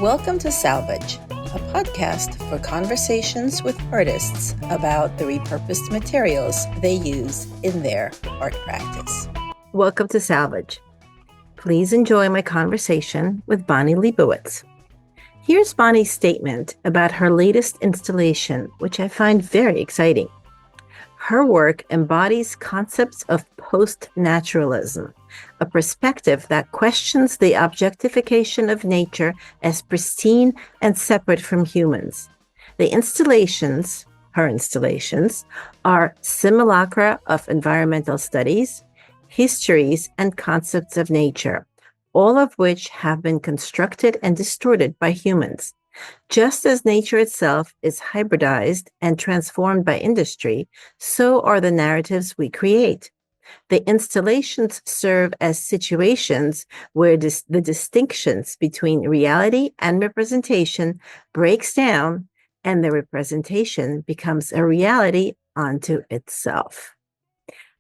Welcome to Salvage, a podcast for conversations with artists about the repurposed materials they use in their art practice. Welcome to Salvage. Please enjoy my conversation with Bonny Leibowitz. Here's Bonny's statement about her latest installation, which I find very exciting. Her work embodies concepts of post-naturalism, a perspective that questions the objectification of nature as pristine and separate from humans. Her installations, are simulacra of environmental studies, histories, and concepts of nature, all of which have been constructed and distorted by humans. Just as nature itself is hybridized and transformed by industry, so are the narratives we create. The installations serve as situations where the distinctions between reality and representation breaks down, and the representation becomes a reality unto itself.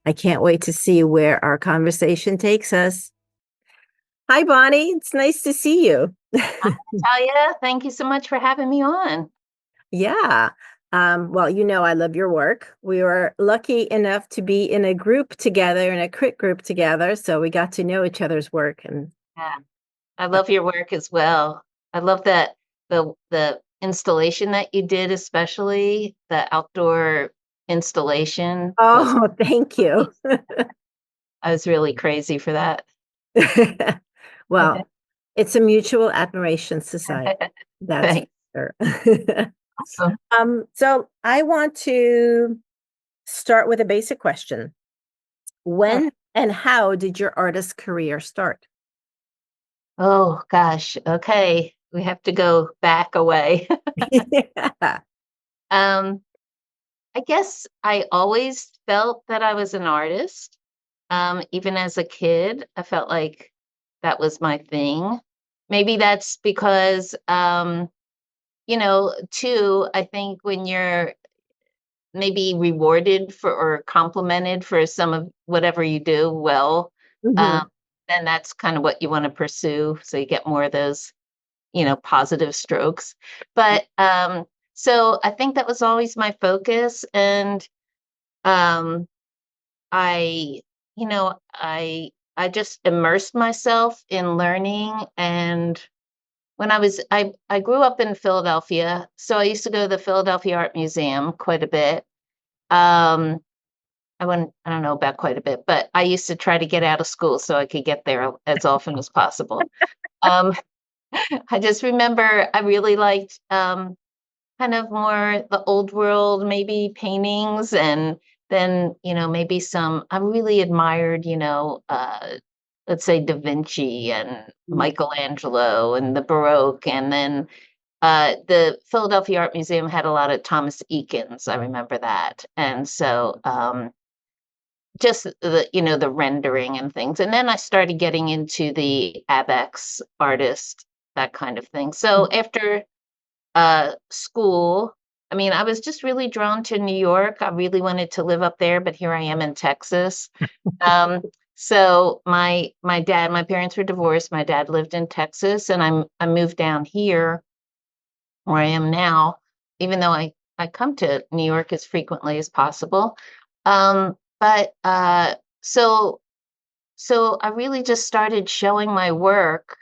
I can't wait to see where our conversation takes us. Hi, Bonny. It's nice to see you. Hi, Natalia. Thank you so much for having me on. Yeah. Well, I love your work. We were lucky enough to be in a group together, in a crit group together. So we got to know each other's work. And Yeah, I love your work as well. I love that the installation that you did, especially the outdoor installation. Thank you. I was really crazy for that. Well, it's a mutual admiration society. That's for sure. Awesome. So I want to start with a basic question. When and how did your artist career start? Oh gosh. Okay. We have to go back away. Yeah. I guess I always felt that I was an artist. Even as a kid, I felt like that was my thing. Maybe that's because, too, I think when you're maybe rewarded for or complimented for some of whatever you do well, Mhm. then that's kind of what you want to pursue. So you get more of those, positive strokes. But so I think that was always my focus. And um, I, I just immersed myself in learning. And when I grew up in Philadelphia, so I used to go to the Philadelphia Art Museum quite a bit. Um, I don't know about quite a bit, but I used to try to get out of school so I could get there as often as possible. Um, I just remember I really liked kind of more the old world, maybe paintings, and then maybe I really admired let's say Da Vinci and Michelangelo and the Baroque, and then the Philadelphia Art Museum had a lot of Thomas Eakins. I remember that, and so just the rendering and things, and then I started getting into the Abex artist, that kind of thing. So after school. I mean, I was just really drawn to New York. I really wanted to live up there, but here I am in Texas. So my parents were divorced. My dad lived in Texas, and I moved down here where I am now, even though I come to New York as frequently as possible. But so I really just started showing my work.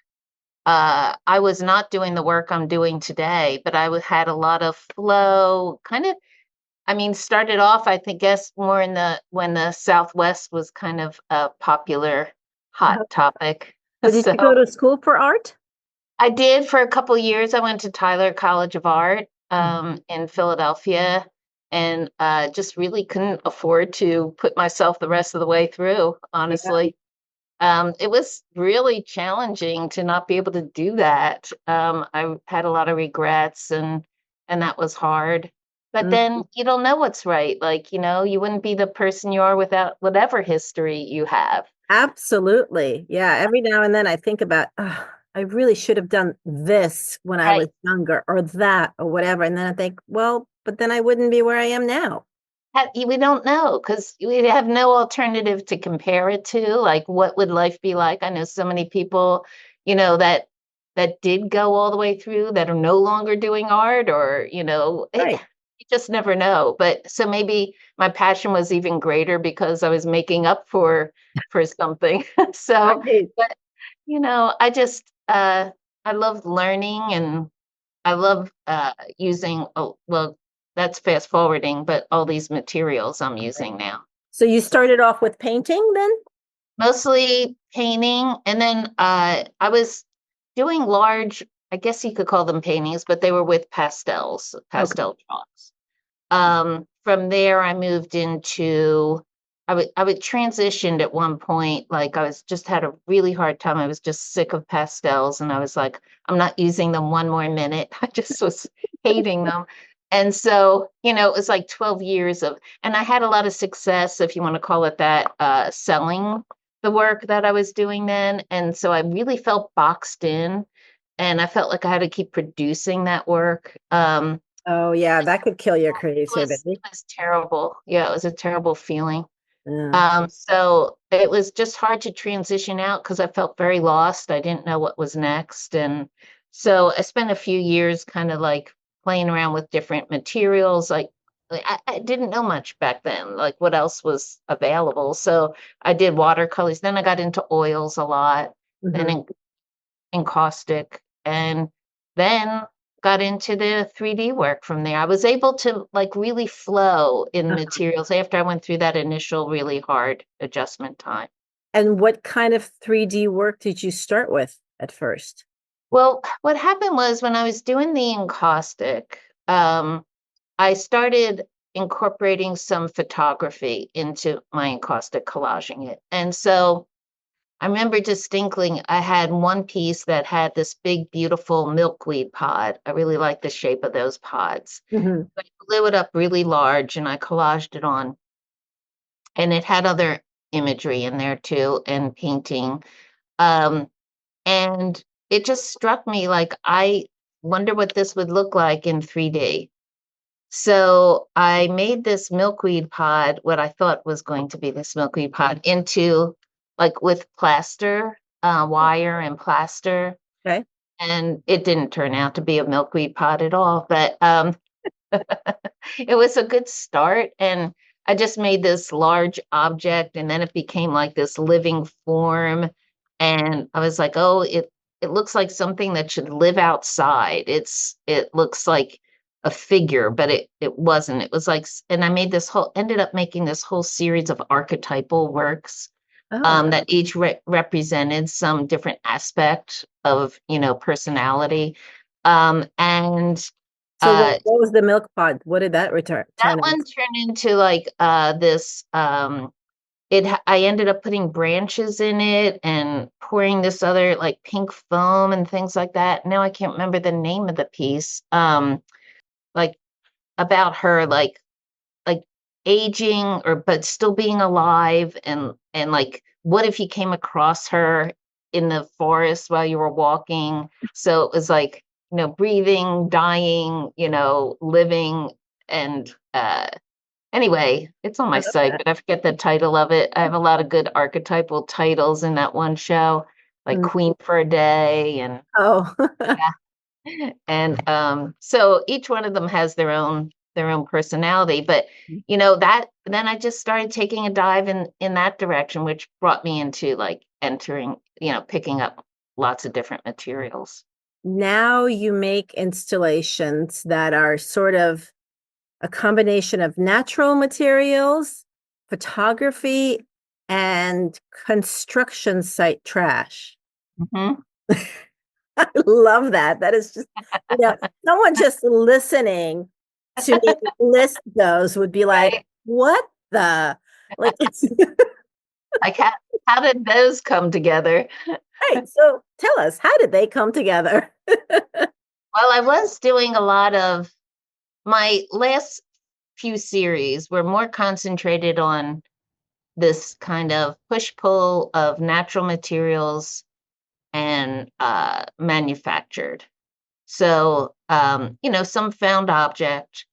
I was not doing the work I'm doing today, but had a lot of flow, kind of. I mean, started off, I think, guess more when the Southwest was kind of a popular hot topic. So did you go to school for art? I did for a couple years. I went to Tyler College of Art in Philadelphia, and just really couldn't afford to put myself the rest of the way through, honestly. It was really challenging to not be able to do that. I had a lot of regrets, and that was hard. But then you don't know what's right. Like, you wouldn't be the person you are without whatever history you have. Absolutely. Yeah. Every now and then I think about, I really should have done this when I was younger, or that, or whatever. And then I think, well, but then I wouldn't be where I am now. We don't know because we have no alternative to compare it to. Like, what would life be like? I know so many people, that that did go all the way through that are no longer doing art, or, Right. you just never know. But so maybe my passion was even greater because I was making up for something. So, Right. but I just I love learning, and I love using, well, that's fast forwarding, but all these materials I'm Right. using now. So you started off with painting then? Mostly painting, and then I was doing large, I guess you could call them paintings, but they were with pastels, Okay. pastel chalks. From there, I moved into, I would transitioned at one point, like I was just had a really hard time. I was just sick of pastels, and I was like, I'm not using them one more minute. I just was hating them. And so, it was like 12 years of, and I had a lot of success, if you want to call it that, selling the work that I was doing then. And so I really felt boxed in, and I felt like I had to keep producing that work. Oh yeah, that could kill your It creativity. was terrible. Yeah, it was a terrible feeling. Yeah. So it was just hard to transition out because I felt very lost. I didn't know what was next. And so I spent a few years kind of like playing around with different materials. I didn't know much back then, like what else was available. So I did watercolors. Then I got into oils a lot, then Mhm. encaustic, and then got into the 3D work from there. I was able to like really flow in Uh-huh. materials after I went through that initial really hard adjustment time. And what kind of 3D work did you start with at first? Well, what happened was when I was doing the encaustic, I started incorporating some photography into my encaustic, collaging it. And so I remember distinctly, I had one piece that had this big, beautiful milkweed pod. I really like the shape of those pods. Mhm. I blew it up really large and I collaged it on. And it had other imagery in there too, and painting. Um, and it just struck me like, I wonder what this would look like in 3D. So I made this milkweed pod, what I thought was going to be this milkweed pod, into like with plaster, wire and plaster. Okay. And it didn't turn out to be a milkweed pod at all, but it was a good start. And I just made this large object, and then it became like this living form. And I was like, oh, it looks like something that should live outside. It looks like a figure, but it wasn't. It was like, and I made this whole ended up making this whole series of archetypal works, Oh, that each represented some different aspect of, personality. And so uh, what was the milk pod? What did that return that turn one out? turned into like this. I ended up putting branches in it and pouring this other like pink foam and things like that. Now I can't remember the name of the piece. Like about her, like aging, or but still being alive, and like what if you came across her in the forest while you were walking. So it was like, breathing, dying, living. And anyway, it's on I my love site, that. but I forget the title of it. I have a lot of good archetypal titles in that one show, like Mm. Queen for a Day. And Oh, and so each one of them has their own personality. But that then I just started taking a dive in that direction, which brought me into like entering, picking up lots of different materials. now you make installations that are sort of a combination of natural materials, photography, and construction site trash. Hmm. I love that. That is just, someone just listening to me list those would be like, Right. what the? Like, it's Like how did those come together? right. So tell us, how did they come together? Well, I was doing a lot of my last few series were more concentrated on this kind of push pull of natural materials and manufactured. So, some found object,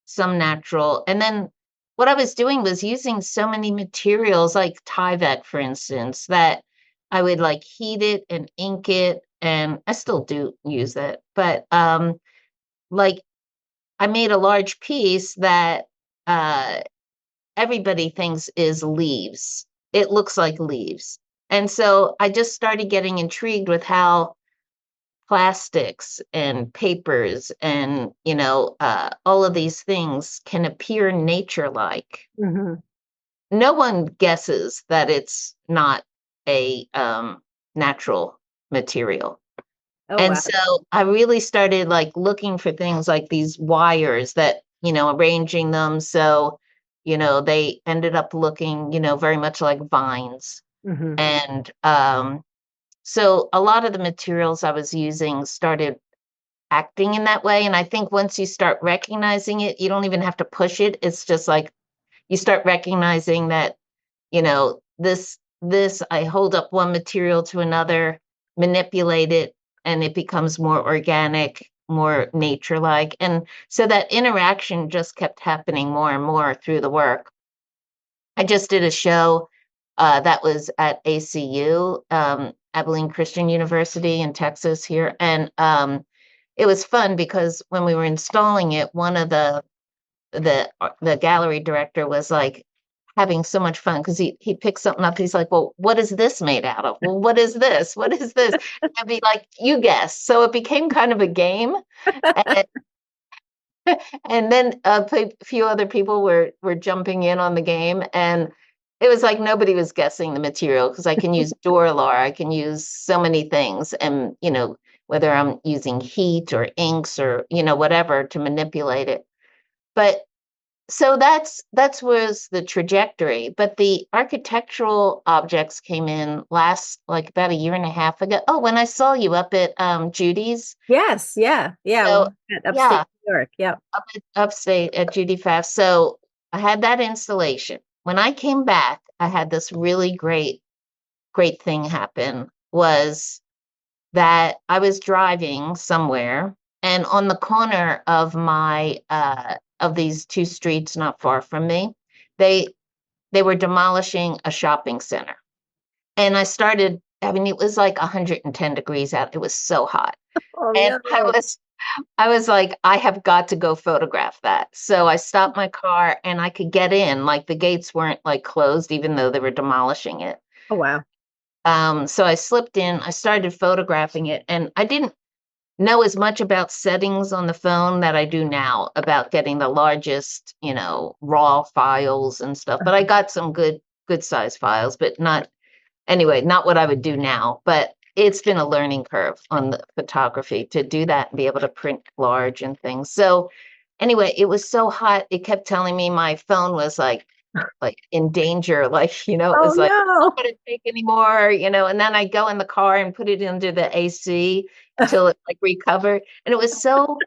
some natural. And then what I was doing was using so many materials, like Tyvek, for instance, that I would like heat it and ink it. and I still do use it, but like I made a large piece that uh everybody thinks is leaves. It looks like leaves. And so I just started getting intrigued with how plastics and papers and, all of these things can appear nature-like. Hmm. No one guesses that it's not a natural material. Oh, And wow. so I really started like looking for things like these wires that, arranging them so, they ended up looking, very much like vines. Hmm. And so a lot of the materials I was using started acting in that way. And I think once you start recognizing it, you don't even have to push it. It's just like you start recognizing that, this I hold up one material to another, manipulate it, and it becomes more organic, more nature-like. And so that interaction just kept happening more and more through the work. I just did a show that was at ACU, Abilene Christian University in Texas here, and it was fun because when we were installing it, one of the gallery director was like having so much fun because he picked something up. He's like, "Well, what is this made out of? Well, what is this? What is this?" I'd be like, "You guess." So it became kind of a game, and, and then few other people were jumping in on the game, and it was like nobody was guessing the material because I can use Duralar, I can use so many things, and whether I'm using heat or inks or whatever to manipulate it. But so that's was the trajectory, but the architectural objects came in last like about a year and a half ago. Oh, when I saw you up at Judy's. Yes. Yeah. Yeah. So Well, at upstate yeah, New York. Yep. upstate at Judy Fast. So I had that installation. When I came back, I had this really great thing happen was that I was driving somewhere and on the corner of my of these two streets not far from me, they they were demolishing a shopping center. And I mean, it was like 110 degrees out. It was so hot. Oh, And no. I was like, I have got to go photograph that. So I stopped my car and I could get in. Like the gates weren't like closed, even though they were demolishing it. Oh, wow. So I slipped in, I started photographing it, and I didn't know as much about settings on the phone that I do now about getting the largest, raw files and stuff. But I got some good size files, but not anyway, not what I would do now. But it's been a learning curve on the photography to do that and be able to print large and things. So anyway, it was so hot, it kept telling me my phone was like in danger, like, it Oh, was like, it's not no. gonna take anymore, and then I go in the car and put it under the AC till it like recovered. And it was so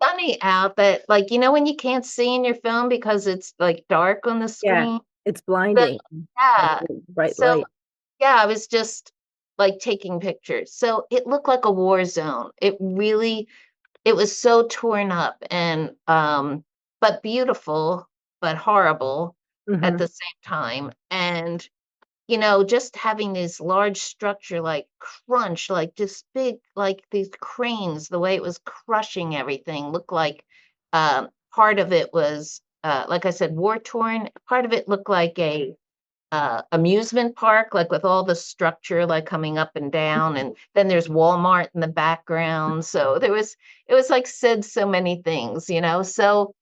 sunny out that like, when you can't see in your phone because it's like dark on the Yeah. screen. It's So blinding. All yeah. the bright So light. yeah, I was just like taking pictures. So it looked like a war zone. It was so torn up and but beautiful, but horrible at Hmm. the same time. And just having this large structure like crunch, like just big, like these cranes, the way it was crushing everything looked like part of it was like I said, war torn. Part of it looked like a amusement park, like with all the structure like coming up and down, and then there's Walmart in the background. So it was like said so many things. So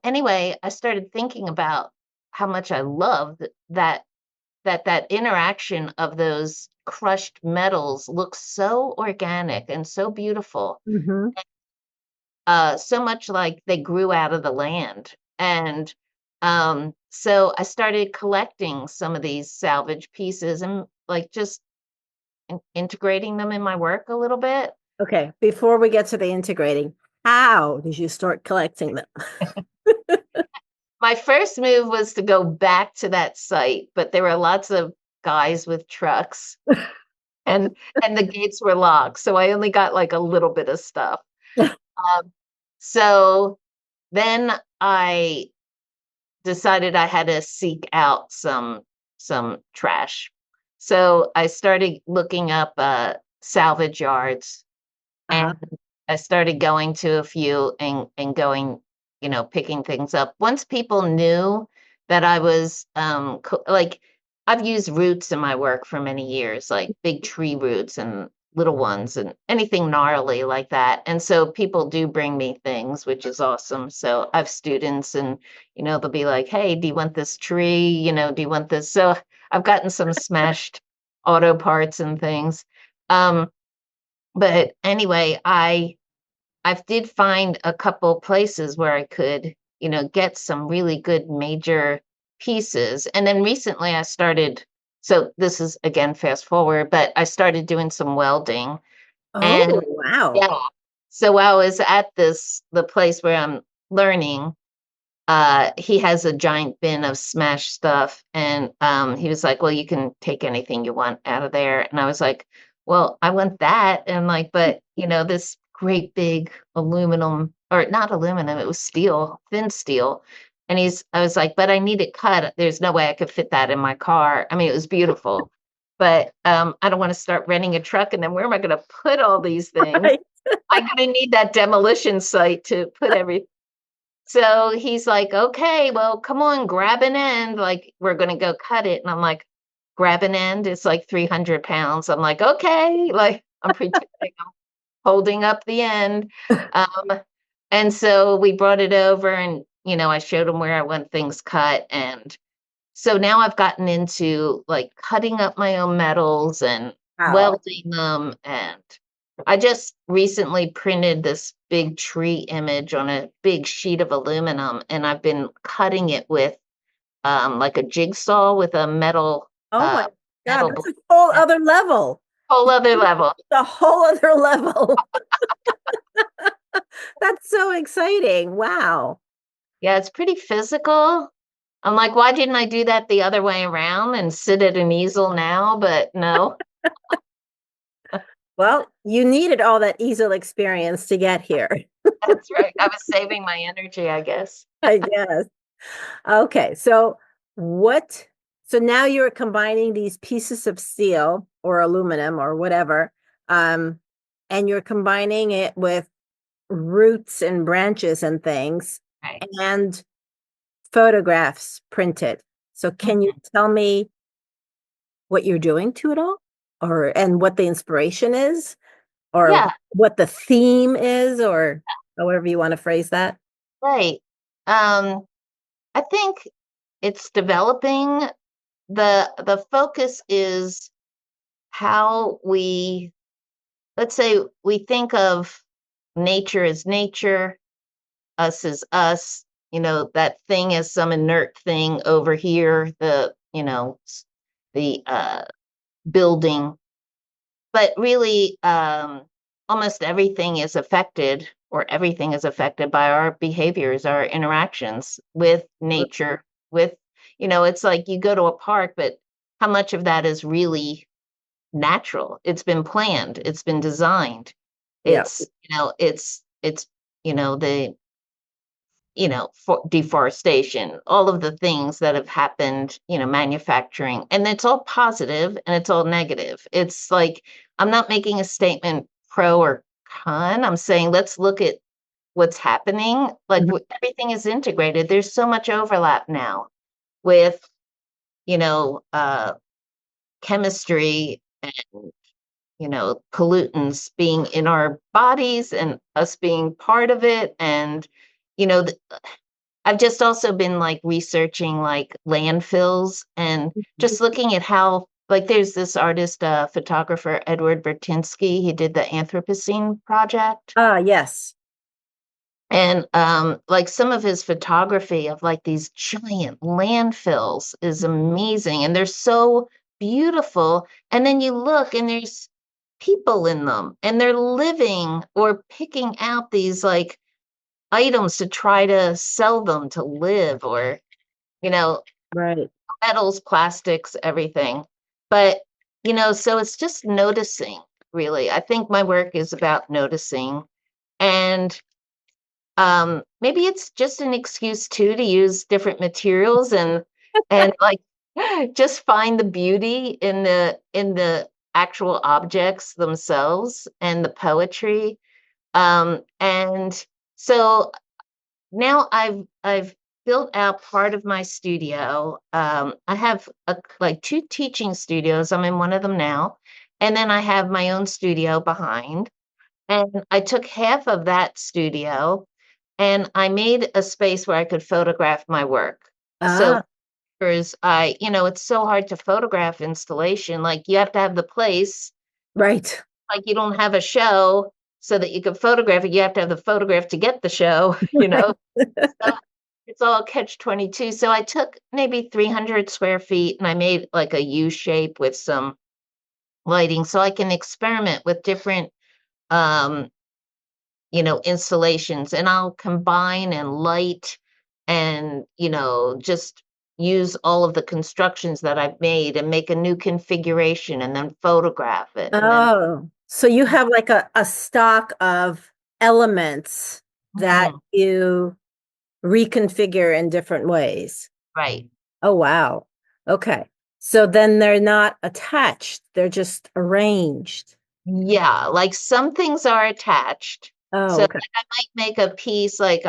anyway, I started thinking about how much I loved that interaction of those crushed metals looks so organic and so beautiful, Hmm. so much like they grew out of the land. And so I started collecting some of these salvage pieces and like just integrating them in my work a little bit. Okay. Before we get to the integrating, how did you start collecting them? My first move was to go back to that site, but there were lots of guys with trucks and the gates were locked, so I only got like a little bit of stuff. Um, so then I decided I had to seek out some trash. So I started looking up salvage yards, Uh-huh. and I started going to a few and going, picking things up. Once people knew that I was like I've used roots in my work for many years, like big tree roots and little ones and anything gnarly like that. And so people do bring me things, which is awesome. So I have students and they'll be like, "Hey, do you want this tree? Do you want this?" So I've gotten some smashed auto parts and things. Um, but anyway, I did find a couple places where I could, get some really good major pieces. And then recently I started, so this is again fast forward, but I started doing some welding. And Oh, wow. yeah, so while I was at the place where I'm learning, he has a giant bin of smashed stuff, and he was like, "Well, you can take anything you want out of there." And I was like, "Well, I want that." And like, but this great big aluminum, or not aluminum, it was steel, thin steel. And I was like, "But I need it cut. There's no way I could fit that in my car." I mean, it was beautiful, but I don't want to start renting a truck, and then where am I going to put all these things? Right. I'm going to need that demolition site to put everything. So he's like, "Okay, well, come on, grab an end. Like, we're gonna go cut it." And I'm like, "Grab an end? It's like 300 pounds." I'm like, "Okay." Like, I'm pretending I'm holding up the end. Um, and so we brought it over and, I showed him where I want things cut. And so now I've gotten into like cutting up my own metals and Wow. welding them. And I just recently printed this big tree image on a big sheet of aluminum, and I've been cutting it with like a jigsaw with a Oh my God, metal that's blade. a whole other level. Whole other level. A whole other level. That's so exciting. Wow. Yeah, it's pretty physical. I'm like, why didn't I do that the other way around and sit at an easel now? But no, Well, you needed all that easel experience to get here, that's right. I was saving my energy, I guess. I guess. Okay, so what so now you're combining these pieces of steel or aluminum or whatever, and you're combining it with roots and branches and things Right. and photographs printed. So can you Mhm. tell me what you're doing to it all? Or and what the inspiration is? Or Yeah, what the theme is, or however you want to phrase that? right. Um, I think it's developing. The focus is how we, let's say we think of nature as nature, us as us, that thing as some inert thing over here, the building. But really, almost everything is affected, or everything is affected by our behaviors, our interactions with nature, with, it's like you go to a park, but how much of that is really natural? It's been planned, it's been designed. Yeah. It's the for deforestation, all of the things that have happened, manufacturing, and it's all positive and it's all negative. It's like I'm not making a statement pro or con. I'm saying let's look at what's happening. Like Mhm. everything is integrated. There's so much overlap now with, you know, uh, chemistry and pollutants being in our bodies and us being part of it. And you know, I've just also been like researching like landfills and just looking at how, like, there's this artist, photographer, Edward Bertinsky. He did the Anthropocene project. Ah, yes. And like some of his photography of like these giant landfills is amazing. And they're so beautiful. And then you look and there's people in them and they're living or picking out these like items to try to sell them to live, or you know Right. metals, plastics, everything. But so it's just noticing. Really, I think my work is about noticing. And maybe it's just an excuse too to use different materials and like just find the beauty in the actual objects themselves and the poetry. And so now I've built out part of my studio. I have like two teaching studios. I'm in one of them now, and then I have my own studio behind. And I took half of that studio and I made a space where I could photograph my work. So Ah, it's so hard to photograph installation. Like you have to have the place, right. like you don't have a show so that you can photograph it. You have to have the photograph to get the show, you know. So it's all catch 22. So I took maybe 300 square feet and I made like a U shape with some lighting so I can experiment with different um installations, and I'll combine and light and, just use all of the constructions that I've made and make a new configuration and then photograph it. And then, Oh, so you have like a stock of elements that Mhm, you reconfigure in different ways. right. Oh, wow. Okay. So then they're not attached, they're just arranged. Yeah, like some things are attached. So Oh, okay. like I might make a piece like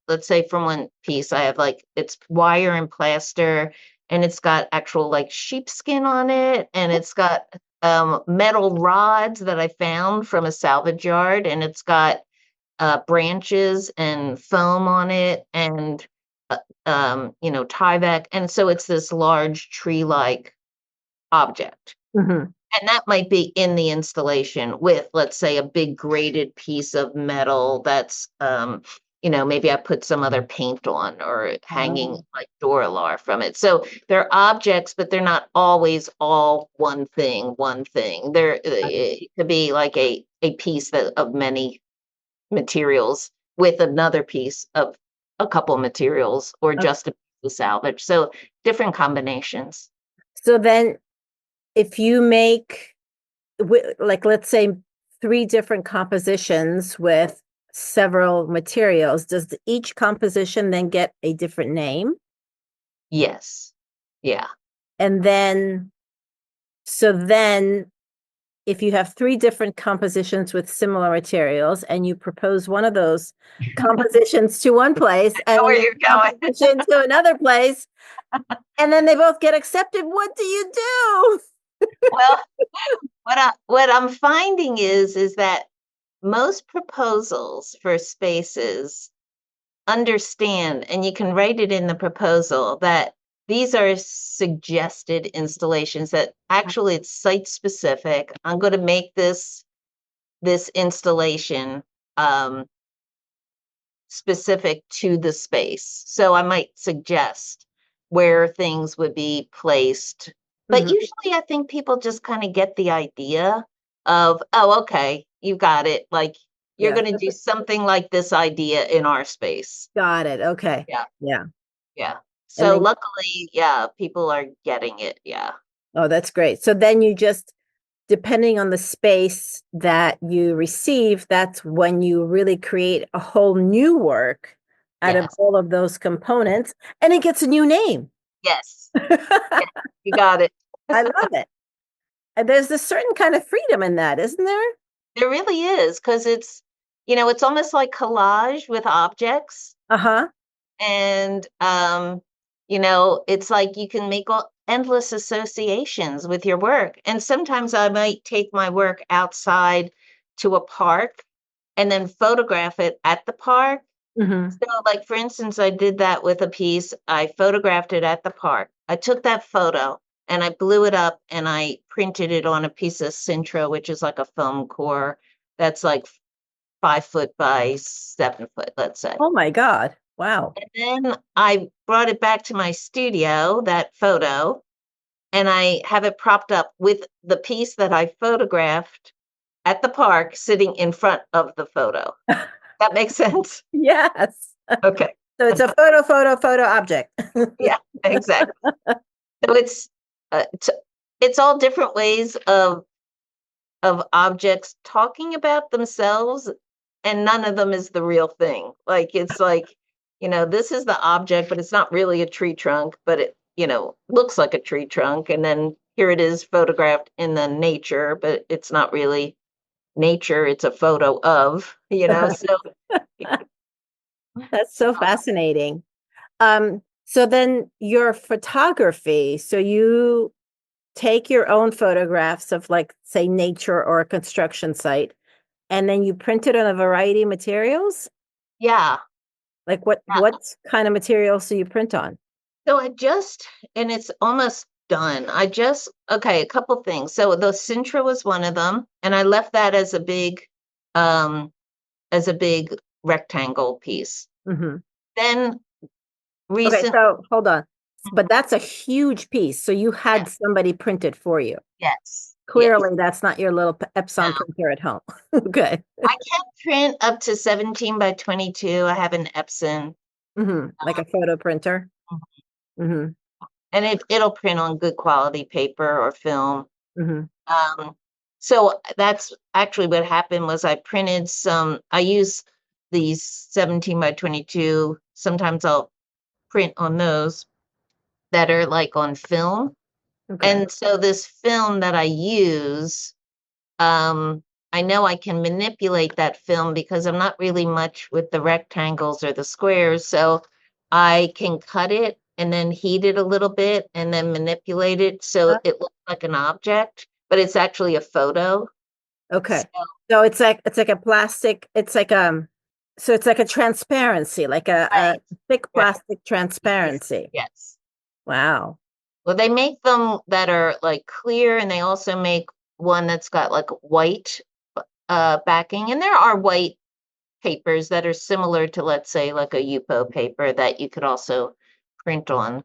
let's say from one piece I have like it's wire and plaster and it's got actual like sheepskin on it and it's got metal rods that I found from a salvage yard and it's got branches and foam on it and Tyvek, and so it's this large tree-like object. Hmm. And that might be in the installation with, let's say, a big grated piece of metal that's, maybe I put some other paint on or hanging Oh, like Duralar from it. So they're objects, but they're not always all one thing, one thing. It could be like a piece of many materials with another piece of a couple materials or okay. just a piece of salvage. So different combinations. So then if you make like let's say three different compositions with several materials, does each composition then get a different name? Yes. Yeah. And then so then if you have three different compositions with similar materials and you propose one of those compositions to one place Know and where another you're going. composition to another place, and then they both get accepted, what do you do? Well, what I'm finding is that most proposals for spaces understand, and you can write it in the proposal that these are suggested installations that actually it's site specific. I'm going to make this installation um, specific to the space. So I might suggest where things would be placed. But Mhm. usually I think people just kind of get the idea of, oh, okay, you got it. Like you're Yeah, going to do something like this idea in our space. got it. Okay. Yeah, Yeah. yeah. And So then, luckily, yeah, people are getting it. Yeah. oh, that's great. So then you just, depending on the space that you receive, that's when you really create a whole new work out of Yes. all of those components, and it gets a new name. Yes. I Yeah, you got it. love it. And there's a certain kind of freedom in that, isn't there? There really is because it's almost like collage with objects. Uh-huh. And it's like you can make endless associations with your work, and sometimes I might take my work outside to a park and then photograph it at the park. Hmm. So like for instance I did that with a piece. I photographed it at the park. I took that photo and I blew it up and I printed it on a piece of Sintra, which is like a foam core that's like 5 foot by 7 foot, let's say. Oh my God. Wow. And then I brought it back to my studio, that photo, and I have it propped up with the piece that I photographed at the park sitting in front of the photo. That makes sense? Yes. Okay. So it's a photo object. Yeah, exactly. So it's all different ways of objects talking about themselves, and none of them is the real thing. Like it's like, this is the object, but it's not really a tree trunk, but it, looks like a tree trunk. And then here it is photographed in the nature, but it's not really nature, it's a photo of, so That's so fascinating. So then your photography, so you take your own photographs of like, say, nature or a construction site, and then you print it on a variety of materials? yeah. Like what kind of materials do you print on? So and it's almost done. Okay, a couple things. So the Sintra was one of them, and I left that um, as a big rectangle piece. Hmm. Then Okay, recent, so hold on. But that's a huge piece. So you yeah, had somebody print it for you. yes. Clearly, that's not your little No, Epson printer at home. Okay. I can print up to 17 by 22. I have an Epson, Like a photo printer. Mhm. Hmm. And it'll print on good quality paper or film. Hmm. Um, so that's actually what happened was I use these 17 by 22. Sometimes I'll print on those that are like on film. Okay. And so this film that I use, um, I know I can manipulate that film because I'm not really much with the rectangles or the squares. So I can cut it and then heat it a little bit and then manipulate it so it looks like an object, but it's actually a photo. So, Okay. So it's like a plastic, it's like so it's like a transparency, like a right, thick right. plastic transparency. Yes. Wow. Well, they make them that are like clear, and they also make one that's got like white backing. And there are white papers that are similar to, let's say, like a Yupo paper that you could also print on.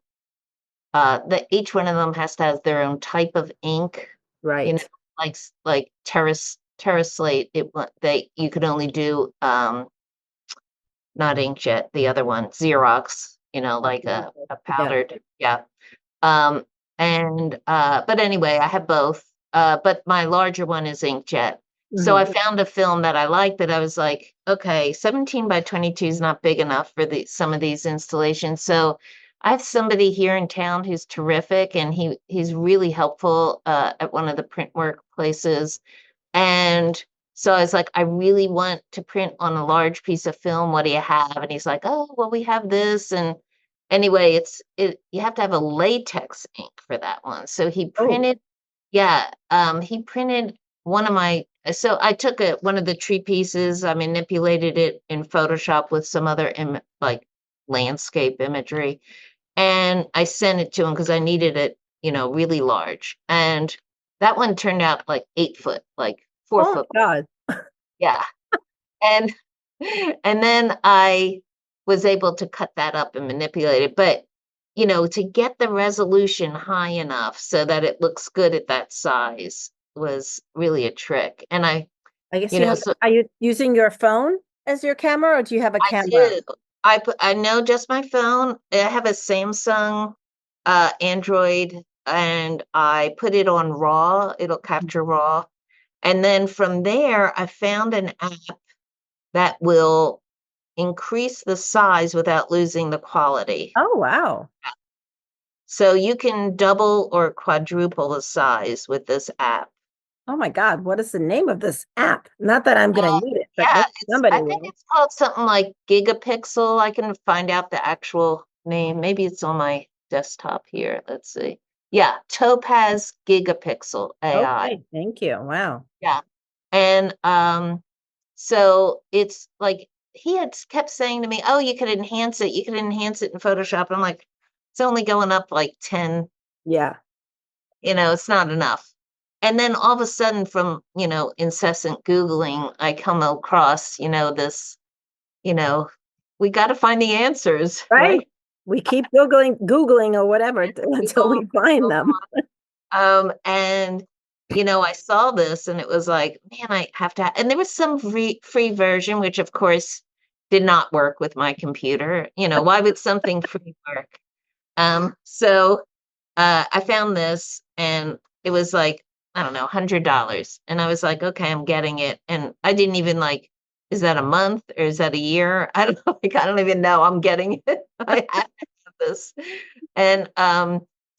Each one of them has to have their own type of ink, you know, Right. like terrace slate. You could only do not inkjet, the other one, Xerox, like a Yeah. powdered, yeah. Um, but anyway, I have both. But my larger one is inkjet. So Hmm. I found a film that I liked that I was like, okay, 17 by 22 is not big enough for some of these installations. So I have somebody here in town who's terrific, and he's really helpful at one of the print work places. And so I was like, I really want to print on a large piece of film. What do you have? And he's like, oh, well, we have this. And anyway, you have to have a latex ink for that one. So Oh, he printed one of my, so I took one of the tree pieces, I manipulated it in Photoshop with some other like landscape imagery. And I sent it to him because I needed it, really large. And that one turned out like 8 foot, like four oh foot. God. Yeah. And and then I was able to cut that up and manipulate it. But, to get the resolution high enough so that it looks good at that size was really a trick. And I guess you have, so are you using your phone as your camera or do you have a I camera? do. I know just my phone. I have a Samsung Android, and I put it on RAW. It'll capture RAW. And then from there, I found an app that will increase the size without losing the quality. Oh, wow. So you can double or quadruple the size with this app. Oh my God. What is the name of this app? Not that I'm going Uh, to need it, but yeah, maybe somebody I think will. it's called something like Gigapixel. I can find out the actual name. Maybe it's on my desktop here. Let's see. Yeah, Topaz Gigapixel AI. Okay. Thank you. Wow. Yeah. And so it's like he had kept saying to me, "Oh, you could enhance it. You could enhance it in Photoshop." And I'm like, "It's only going up like 10, Yeah. it's not enough." And then all of a sudden from, incessant Googling, I come across, this, you know, we got to find the answers, Right. right? We keep Googling or whatever until Google, we find Google. them. And I saw this and it was like, man, I have to, and there was some free version, which of course did not work with my computer. Why would something free work? So I found this and it was like, I don't know, $100. And I was like, okay, I'm getting it. And I didn't even like, is that a month or is that a year? I don't know. Like, I don't even know. I'm getting it. I have this. And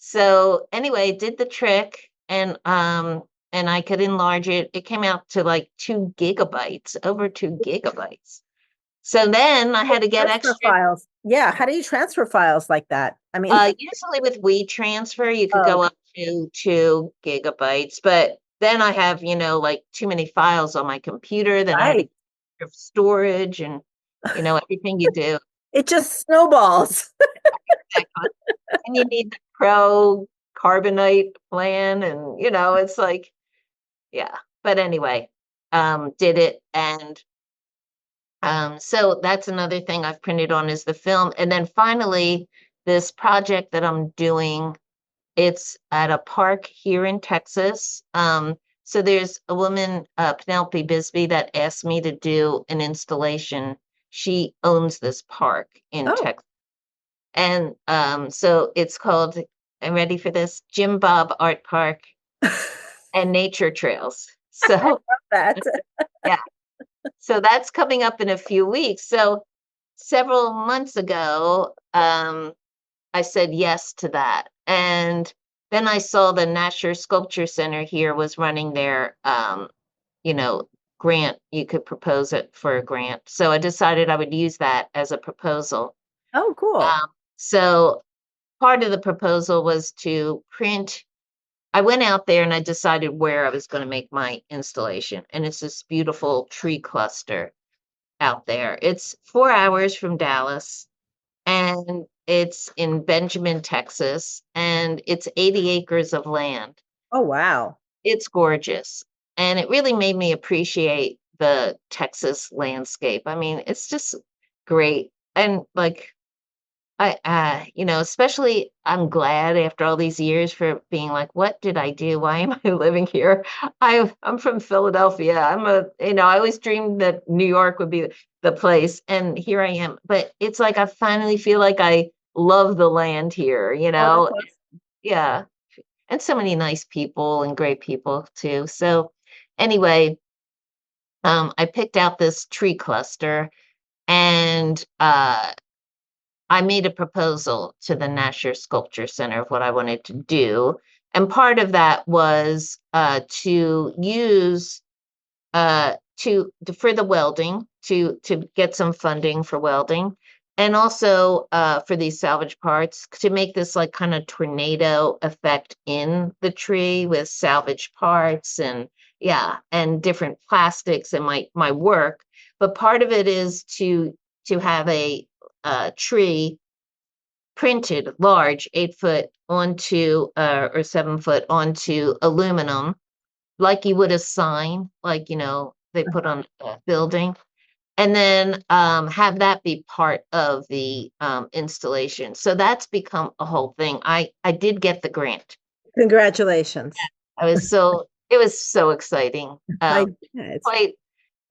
So anyway, did the trick and I could enlarge it. It came out to like 2 gigabytes, over 2 gigabytes. So then I had to get Transfer extra. files. Yeah. How do you transfer files like that? I mean, Usually with WeTransfer, you could oh, go up to 2 gigabytes, but then I have, like too many files on my computer. Then I had to right. get storage and, everything you do. It just snowballs. And you need the pro carbonite plan, and it's like, yeah. But anyway, did it, and so that's another thing I've printed on is the film. And then finally, this project that I'm doing, it's at a park here in Texas. So there's a woman, Penelope Bisbee, that asked me to do an installation. She owns this park in Oh, Texas. And so it's called, I'm ready for this, Jim Bob Art Park and Nature Trails. So that. yeah, so that's coming up in a few weeks. So several months ago, I said yes to that. And then I saw the Nasher Sculpture Center here was running their, you know, grant. You could propose it for a grant. So I decided I would use that as a proposal. Oh, cool. So part of the proposal was to print. I went out there and I decided where I was going to make my installation. And it's this beautiful tree cluster out there. It's 4 hours from Dallas and it's in Benjamin, Texas, and it's 80 acres of land. Oh, wow. It's gorgeous. And it really made me appreciate the Texas landscape. I mean, it's just great. And like especially I'm glad after all these years for being like, what did I do? Why am I living here? I'm from Philadelphia. I always dreamed that New York would be the place, and here I am. But it's like I finally feel like I love the land here, Oh, that's awesome. Yeah. And so many nice people and great people too. So anyway, I picked out this tree cluster and I made a proposal to the Nasher Sculpture Center of what I wanted to do. And part of that was to use for the welding to get some funding for welding, and also for these salvage parts to make this like kind of tornado effect in the tree with salvage parts and yeah, and different plastics and my work. But part of it is to have a tree printed large 8 foot onto or 7 foot onto aluminum, like you would a sign, like they put on a building, and then have that be part of the installation. So that's become a whole thing. I did get the grant. Congratulations. It was so exciting. Yeah, Quite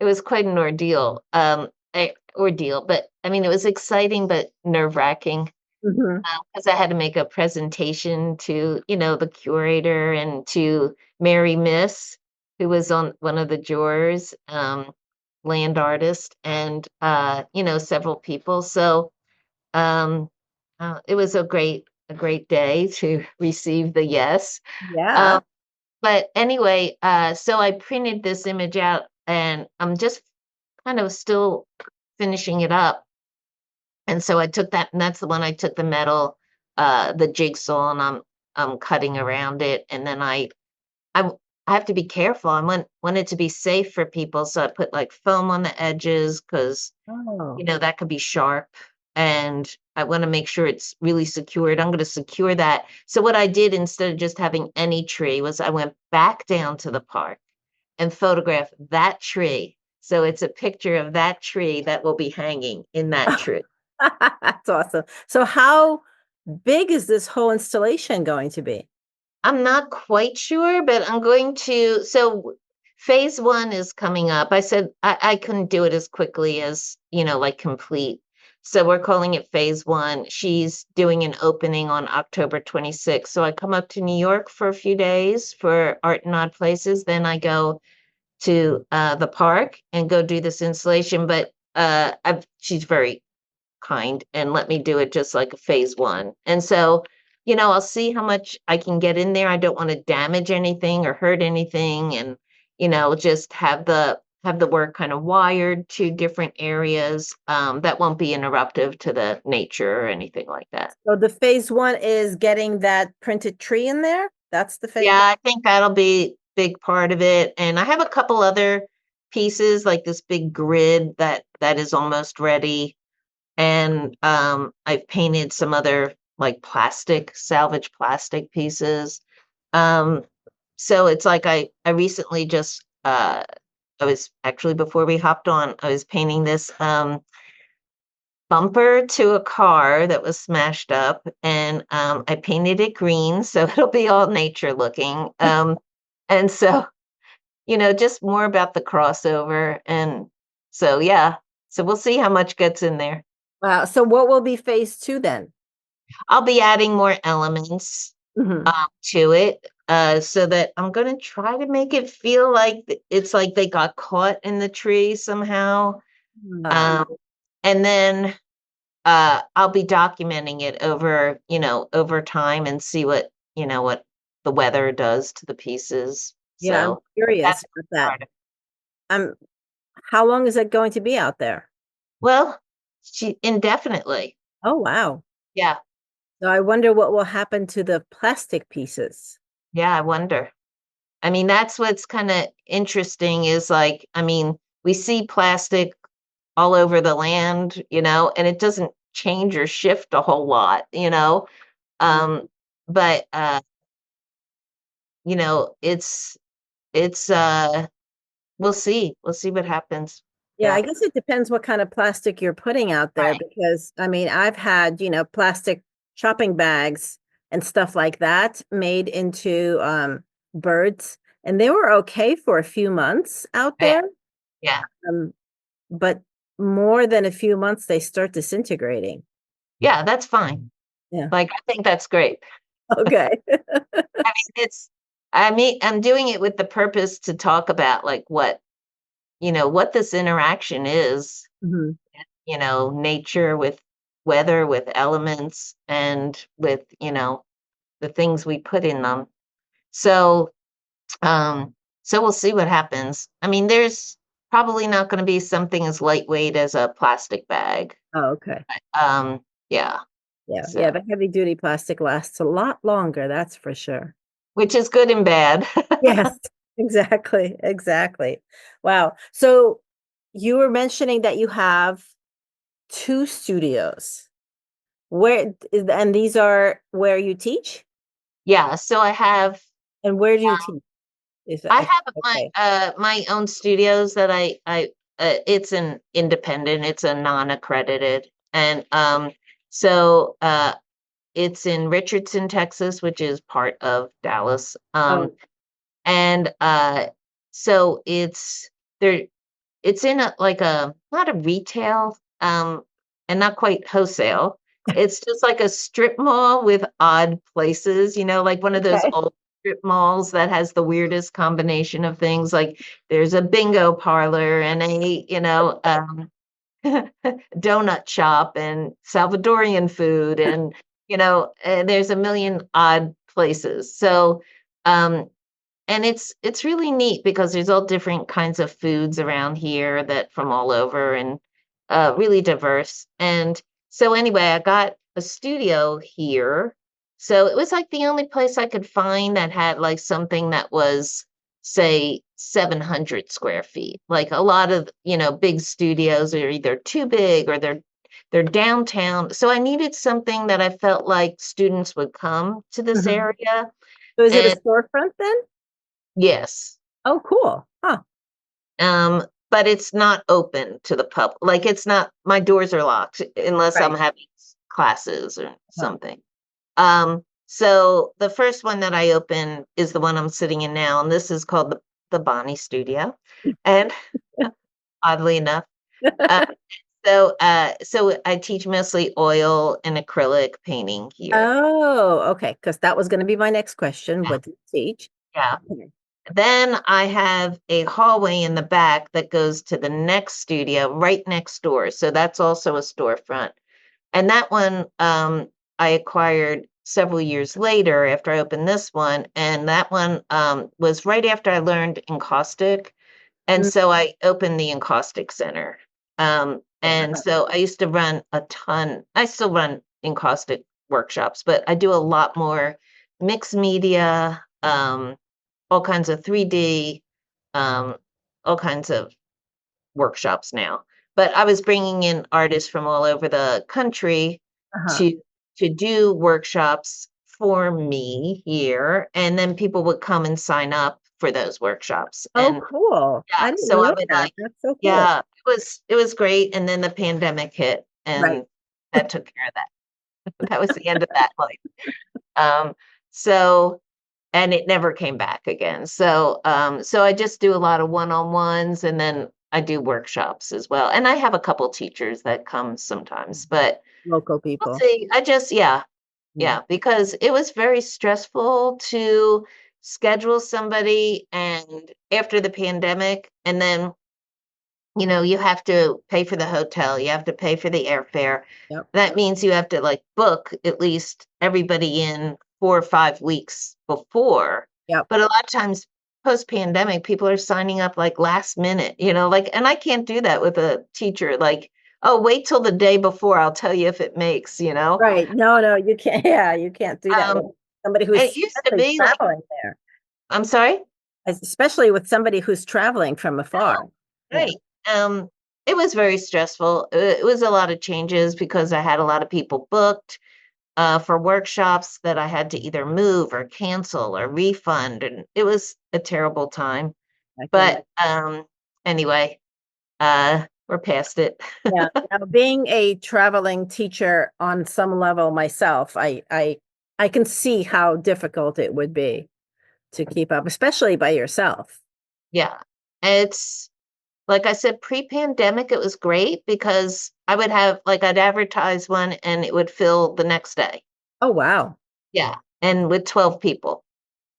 it was quite an ordeal. But I mean, it was exciting but nerve-wracking mhm. because I had to make a presentation to, the curator and to Mary Miss, who was on one of the jurors, land artist, and several people. So um, it was a great day to receive the yes. Yeah. Um, but anyway, so I printed this image out, and I'm just kind of still finishing it up. And so I took that, and that's the one I took the metal, the jigsaw, and I'm cutting around it, and then I w- I have to be careful. I want it to be safe for people, so I put like foam on the edges because Oh. that could be sharp, and I want to make sure it's really secured. I'm going to secure that. So what I did instead of just having any tree was I went back down to the park and photographed that tree. So it's a picture of that tree that will be hanging in that tree. That's awesome. So how big is this whole installation going to be? I'm not quite sure, but I'm going to. So phase one is coming up. I said I couldn't do it as quickly as, like complete. So we're calling it phase one. She's doing an opening on October 26th. So I come up to New York for a few days for Art in Odd Places. Then I go to the park and go do this installation. But she's very kind and let me do it just like a phase one. And so I'll see how much I can get in there. I don't want to damage anything or hurt anything, and just have the work kind of wired to different areas that won't be interruptive to the nature or anything like that. So the phase one is getting that printed tree in there. That's the phase. Yeah, I think that'll be big part of it. And I have a couple other pieces, like this big grid that is almost ready. And I've painted some other like salvage plastic pieces. Um, so it's like I recently just I was actually, before we hopped on, I was painting this bumper to a car that was smashed up, and I painted it green, so it'll be all nature looking. And so, just more about the crossover. And so, yeah, so we'll see how much gets in there. Wow. So what will be phase two then? I'll be adding more elements Mhm. to it, so that I'm going to try to make it feel like it's like they got caught in the tree somehow. Uh, Um, and then I'll be documenting it over time, and see what the weather does to the pieces. yeah, I'm So curious that's about that. part of it. Um, how long is it going to be out there? Well, indefinitely. Oh, wow. Yeah. So I wonder what will happen to the plastic pieces. Yeah, I wonder. I mean, that's what's kind of interesting is like, I mean, we see plastic all over the land, and it doesn't change or shift a whole lot. Mm. Um, but it's we'll see. We'll see what happens. Yeah, I Yeah. guess it depends what kind of plastic you're putting out there Right. because I mean, I've had, plastic shopping bags and stuff like that made into birds, and they were okay for a few months out Yeah. there. Yeah. Um, but more than a few months, they start disintegrating. Yeah, that's fine. Yeah. Like, I think that's great. Okay. I mean, I'm doing it with the purpose to talk about like what this interaction is, Mhm. nature with weather, with elements, and with, the things we put in them. So, um, so we'll see what happens. I mean, there's probably not going to be something as lightweight as a plastic bag. Oh, okay. Yeah. Yeah. So, Yeah. The heavy duty plastic lasts a lot longer, that's for sure. which is good and bad. Yes, exactly. Exactly. Wow. So you were mentioning that you have two studios. And these are where you teach? Yeah. So And where do you teach? Is I that have okay? my own studios that it's an independent, it's a non-accredited. And so it's in Richardson, Texas, which is part of Dallas. Oh, And so there it's in a like a not a retail, and not quite wholesale. It's just like a strip mall with odd places, like one of those okay. old strip malls that has the weirdest combination of things. Like there's a bingo parlor and donut shop and Salvadorian food, and there's a million odd places. So um and it's really neat because there's all different kinds of foods around here that from all over, and really diverse. And so anyway, I got a studio here. So it was like the only place I could find that had like something that was, say, 700 square feet. Like a lot of, big studios are either too big or they're downtown. So I needed something that I felt like students would come to this Mhm. area. So is it a And storefront then? yes. Oh, cool. Huh. But it's not open to the public. Like it's not, my doors are locked unless I'm Right. having classes or Huh. something. So the first one that I open is the one I'm sitting in now, and this is called the Bonny Studio. And oddly enough, uh, so I teach mostly oil and acrylic painting here. Oh, okay. Because that was going to be my next question. Yeah. What do you teach? Yeah. Okay. Then I have a hallway in the back that goes to the next studio right next door. So that's also a storefront. And that one I acquired several years later after I opened this one, and that one was right after I learned encaustic. And Mm, so I opened the encaustic center. And wow. so I used to run a ton. I still run encaustic workshops, but I do a lot more mixed media, all kinds of 3D, um, all kinds of workshops now. But I was bringing in artists from all over the country Uh-huh. to do workshops for me here, and then people would come and sign up for those workshops. Oh, And cool. yeah, I didn't so I know would that. That's so cool. yeah, it was great. And then the pandemic hit, Right. and that took care of that. That was the end of that life. Um, so and it never came back again. So I just do a lot of one-on-ones, and then I do workshops as well. And I have a couple teachers that come sometimes, but Local we'll people. see. Mm. Yeah, because it was very stressful to schedule somebody and after the pandemic, and then you have to pay for the hotel, you have to pay for the airfare. Yep. That means you have to like book at least everybody in 4 or 5 weeks before. Yep. But a lot of times post-pandemic, people are signing up like last minute, like, and I can't do that with a teacher. Like, oh, wait till the day before, I'll tell you if it makes. Right. No, no, you can't. Yeah, you can't do that Um, with somebody and it who's used to especially be like, traveling there, I'm sorry? especially with somebody who's traveling from afar. Yeah. Right. Um, it was very stressful. It was a lot of changes because I had a lot of people booked for workshops that I had to either move or cancel or refund, and it was a terrible time. I can But imagine. anyway, we're past it. Yeah. Now, being a traveling teacher on some level myself, I can see how difficult it would be to keep up, especially by yourself. Yeah, it's like I said, pre-pandemic, it was great because I would have like I'd advertise one and it would fill the next day. Oh, wow. Yeah, and with 12 people.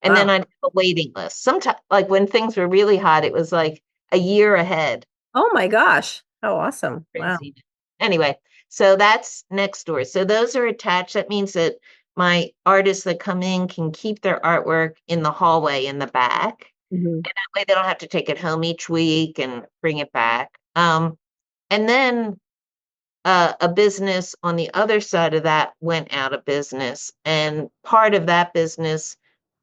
And then Wow. I'd have a waiting list. Sometimes, like when things were really hot, it was like a year ahead. Oh my gosh. How awesome. Wow. Crazy. Anyway, so that's next door. So those are attached. That means that my artists that come in can keep their artwork in the hallway in the back. Mhm. And that way they don't have to take it home each week and bring it back. And then a business on the other side of that went out of business. And part of that business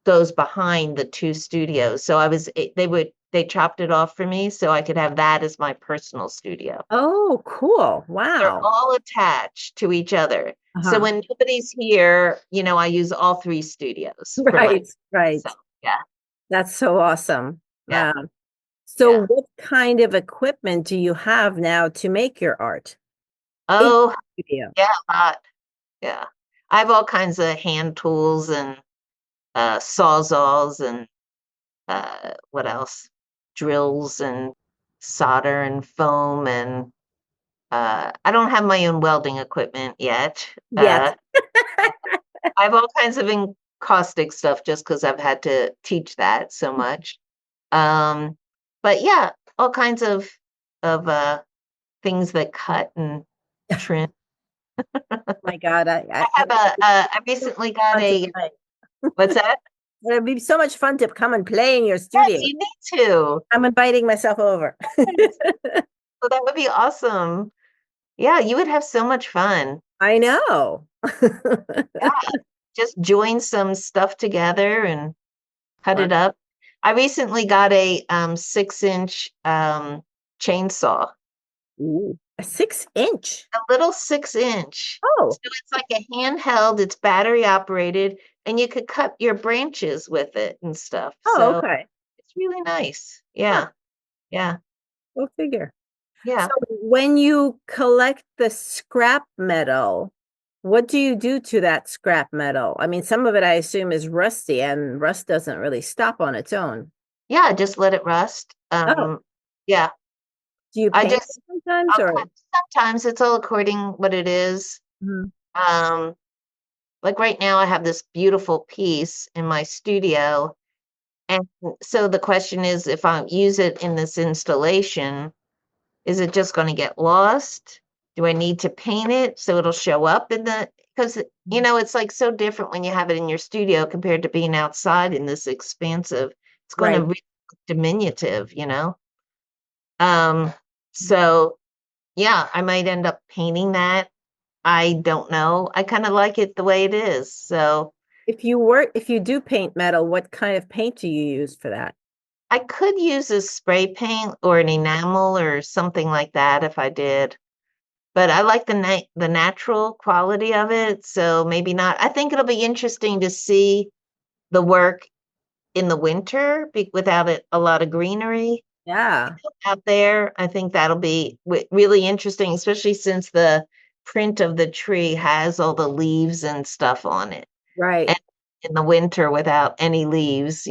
goes behind the two studios. So they chopped it off for me so I could have that as my personal studio. Oh, cool. They're Wow. all attached to each other. So Uh-huh. when nobody's here, I use all three studios for my Right, right. so yeah, That's so awesome. yeah, Wow. So yeah. what kind of equipment do you have now to make your art in Oh, the studio? yeah, a lot. Yeah. I have all kinds of hand tools and sawzalls and what else? Drills and solder and foam and I don't have my own welding equipment yet. Yes. I have all kinds of encaustic stuff just because I've had to teach that so much. Um, but yeah, all kinds of things that cut and trim. My God, I recently got fun to a play. what's that? It'd be so much fun to come and play in your Yes, studio. you need to. I'm inviting myself over. Yes. So that would be awesome. Yeah, you would have so much fun. I know. Yeah, just join some stuff together and cut Wow. it up. I recently got a 6-inch chainsaw, Ooh, a 6 inch. a little 6-inch. So Oh, it's like a handheld, it's battery operated, and you could cut your branches with it and stuff. oh, So okay. it's really nice. Huh, Yeah, yeah, go figure. So yeah. when you collect the scrap metal, what do you do to that scrap metal? I mean, some of it I assume is rusty and rust doesn't really stop on its own. Yeah, just let it rust. Oh, Yeah, do you I paint just it sometimes I'll or? cut sometimes it's all according what it is. Mhm. Um, like right now I have this beautiful piece in my studio. And so the question is, if I use it in this installation, is it just going to get lost? Do I need to paint it so it'll show up in the? because it's like so different when you have it in your studio compared to being outside in this expansive. It's going to Right. be diminutive. Um, so yeah, I might end up painting that. I don't know. I kind of like it the way it is. So If you do paint metal, what kind of paint do you use for that? I could use a spray paint or an enamel or something like that if I did. But I like the natural quality of it, so maybe not. I think it'll be interesting to see the work in the winter without it a lot of greenery Yeah, out there. I think that'll be really interesting, especially since the print of the tree has all the leaves and stuff on it. right. And in the winter without any leaves.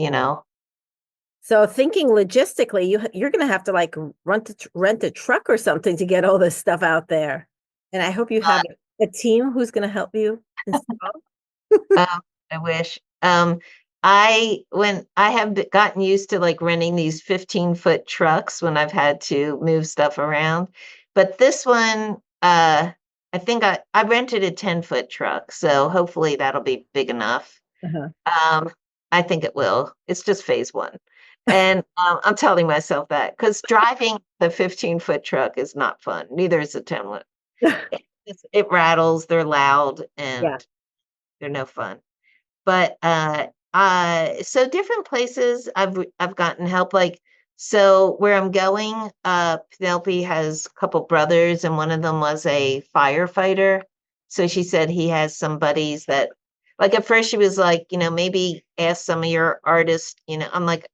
So thinking logistically, you're going to have to like rent a truck or something to get all this stuff out there. And I hope you have a team who's going to help you install. I wish. I have gotten used to like renting these 15-foot trucks when I've had to move stuff around. But this one, I think I rented a 10-foot truck, so hopefully that'll be big enough. Uh-huh. Um, I think it will. It's just phase one. And I'm telling myself that because driving the 15-foot truck is not fun. Neither is the 10-foot. It rattles, they're loud, Yeah. and they're no fun. But so different places I've gotten help. Like so where I'm going, Penelope has a couple brothers, and one of them was a firefighter. So she said he has some buddies that like at first she was like, maybe ask some of your artists, I'm like,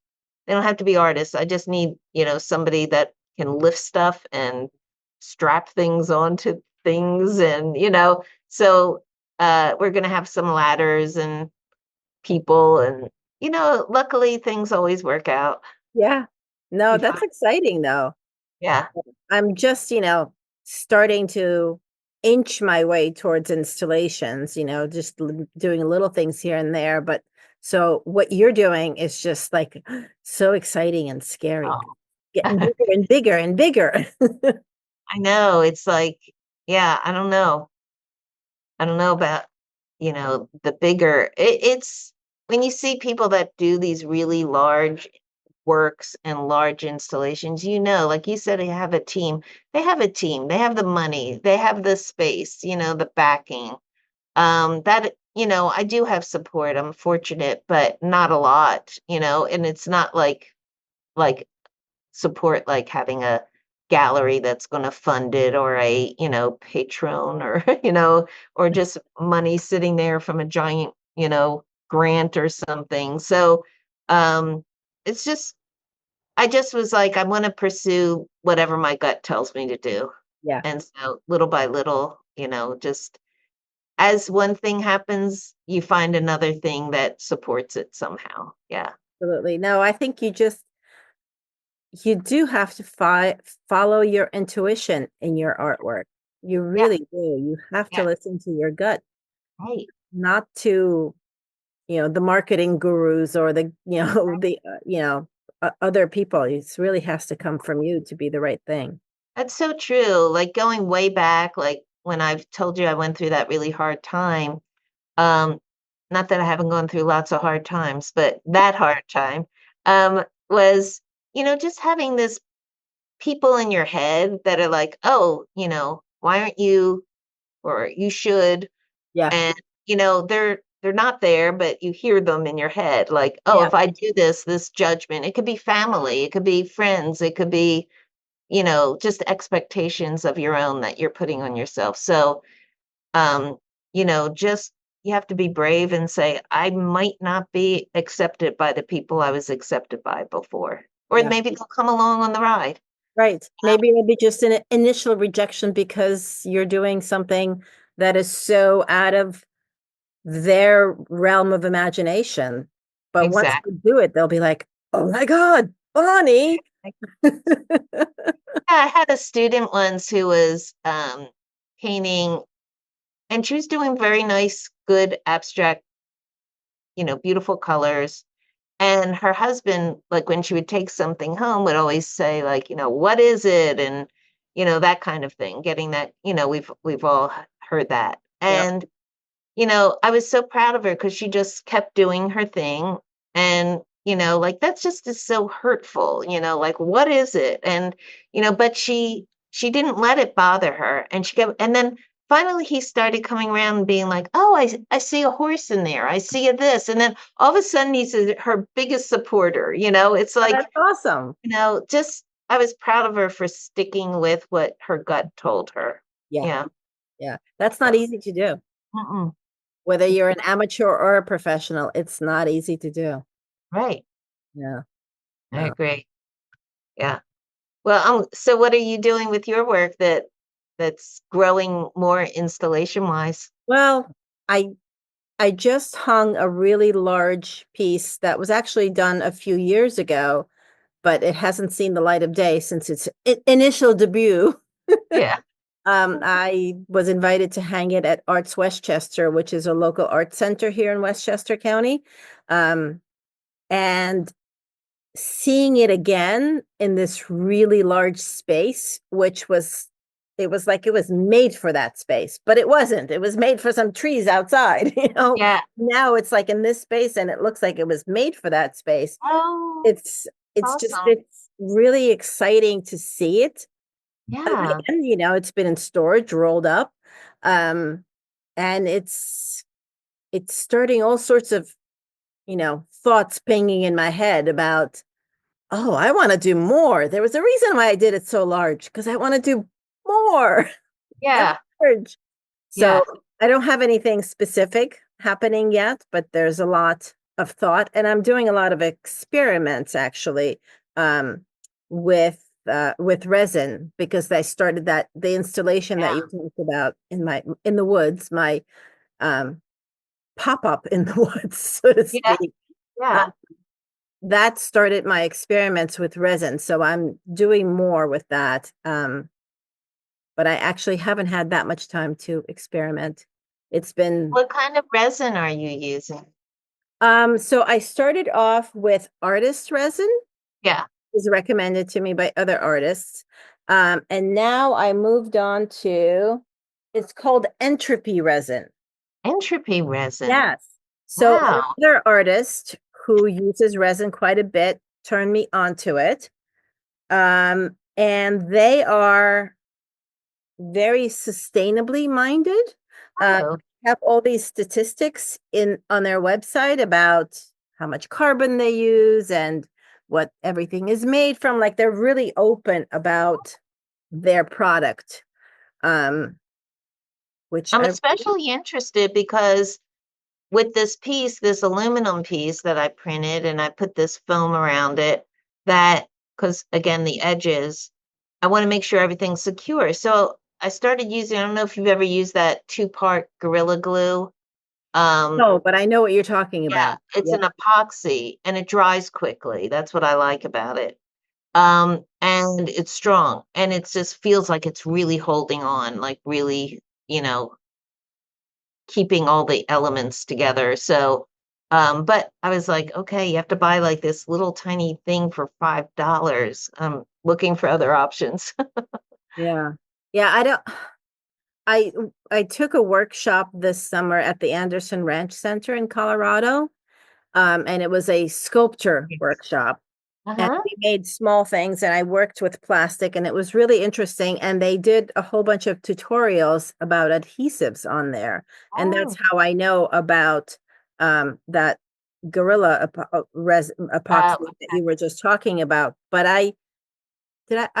they don't have to be artists. I just need, somebody that can lift stuff and strap things onto things and so we're gonna have some ladders and people and luckily things always work out. Yeah. No, You that's find, exciting though. yeah. I'm just, starting to inch my way towards installations, just doing little things here and there. But so what you're doing is just like so exciting and scary, Oh, getting bigger and bigger and bigger. I know. It's like, yeah, I don't know about, the bigger it's when you see people that do these really large works and large installations, like you said, they have a team. They have a team. They have the money. They have the space, the backing. That, I do have support. I'm fortunate, but not a lot, and it's not like support like having a gallery that's going to fund it or a patron or or just money sitting there from a giant grant or something. So um it's just I just was like I want to pursue whatever my gut tells me to do. Yeah, And so little by little, just as one thing happens you find another thing that supports it somehow. Yeah. absolutely. No, I think you do have to follow your intuition in your artwork. You Yeah. really do. You have to Yeah. listen to your gut, Right. not to, the marketing gurus or the, other people. It really has to come from you to be the right thing. That's so true. Like going way back, like when I've told you I went through that really hard time. Um, Not that I haven't gone through lots of hard times, but that hard time was, just having this people in your head that are like, oh, why aren't you, or you should, Yeah. and they're not there, but you hear them in your head, like, oh, Yeah. if I do this judgment, it could be family, it could be friends, it could be just expectations of your own that you're putting on yourself. So, um, just you have to be brave and say, I might not be accepted by the people I was accepted by before, or Yeah. maybe they'll come along on the ride. Right. Maybe it'll be just an initial rejection because you're doing something that is so out of their realm of imagination. But once Exactly. you do it, they'll be like, "Oh my God, Bonnie." Yeah, I had a student once who was painting, and she was doing very nice, good abstract, beautiful colors. And her husband, like when she would take something home, would always say, like, what is it? And, that kind of thing, getting that, we've all heard that. Yep. And I was so proud of her because she just kept doing her thing. And, like that's just is so hurtful, like what is it? And, but she didn't let it bother her. And she kept, and then finally he started coming around and being like, oh, I see a horse in there. I see a this. And then all of a sudden her biggest supporter, it's Oh, like, that's awesome. just I was proud of her for sticking with what her gut told her. Yeah. Yeah. Yeah. That's not easy to do. Mm-mm. Whether you're an amateur or a professional, it's not easy to do. Right. Yeah. I No. agree. Yeah. Well, so what are you doing with your work that's growing more installation wise? Well, I I just hung a really large piece that was actually done a few years ago, but it hasn't seen the light of day since its initial debut. Yeah. I was invited to hang it at Arts Westchester, which is a local art center here in Westchester County. Um, and seeing it again in this really large space, which was it was like it was made for that space, but it wasn't. It was made for some trees outside, you know. Yeah. Now it's like in this space and it looks like it was made for that space. Oh, It's awesome. it's really exciting to see it Yeah. again, it's been in storage, rolled up. Um, and it's starting all sorts of, thoughts pinging in my head about, oh, I want to do more. There was a reason why I did it so large because I want to do more and Yeah. large. So Yeah. I don't have anything specific happening yet, but there's a lot of thought, and I'm doing a lot of experiments actually um, with resin because I started the installation that you Yeah. talked about in the woods, my um, pop up in the woods, so to Yeah. speak. Uh, Yeah. that started my experiments with resin, so I'm doing more with that. But I actually haven't had that much time to experiment. It's been What kind of resin are you using? so I started off with artist resin, Yeah. is recommended to me by other artists. And now I moved on to it's called entropy resin. Entropy resin. Yes. So Wow. another artist who uses resin quite a bit turned me onto it. And they are very sustainably minded. Oh, Have all these statistics in on their website about how much carbon they use and what everything is made from. Like they're really open about their product, um, which I'm I especially interested because with this aluminum piece that I printed and I put this foam around it that because again the edges, I want to make sure everything's secure. So I started using, I don't know if you've ever used that two-part Gorilla Glue. Um, know, but I know what you're talking yeah, about. it's Yeah. an epoxy and it dries quickly. That's what I like about it. And it's strong and it just feels like it's really holding on, like really, you know, keeping all the elements together. So, but I was like, okay, you have to buy like this little tiny thing for $5. I'm looking for other options. Yeah. Yeah, I I took a workshop this summer at the Anderson Ranch Center in Colorado. And it was a sculpture Yes. workshop. And Uh-huh. we made small things and I worked with plastic and it was really interesting. And they did a whole bunch of tutorials about adhesives on there. And that's Oh, how I know about that epoxy that okay. you were just talking about. But I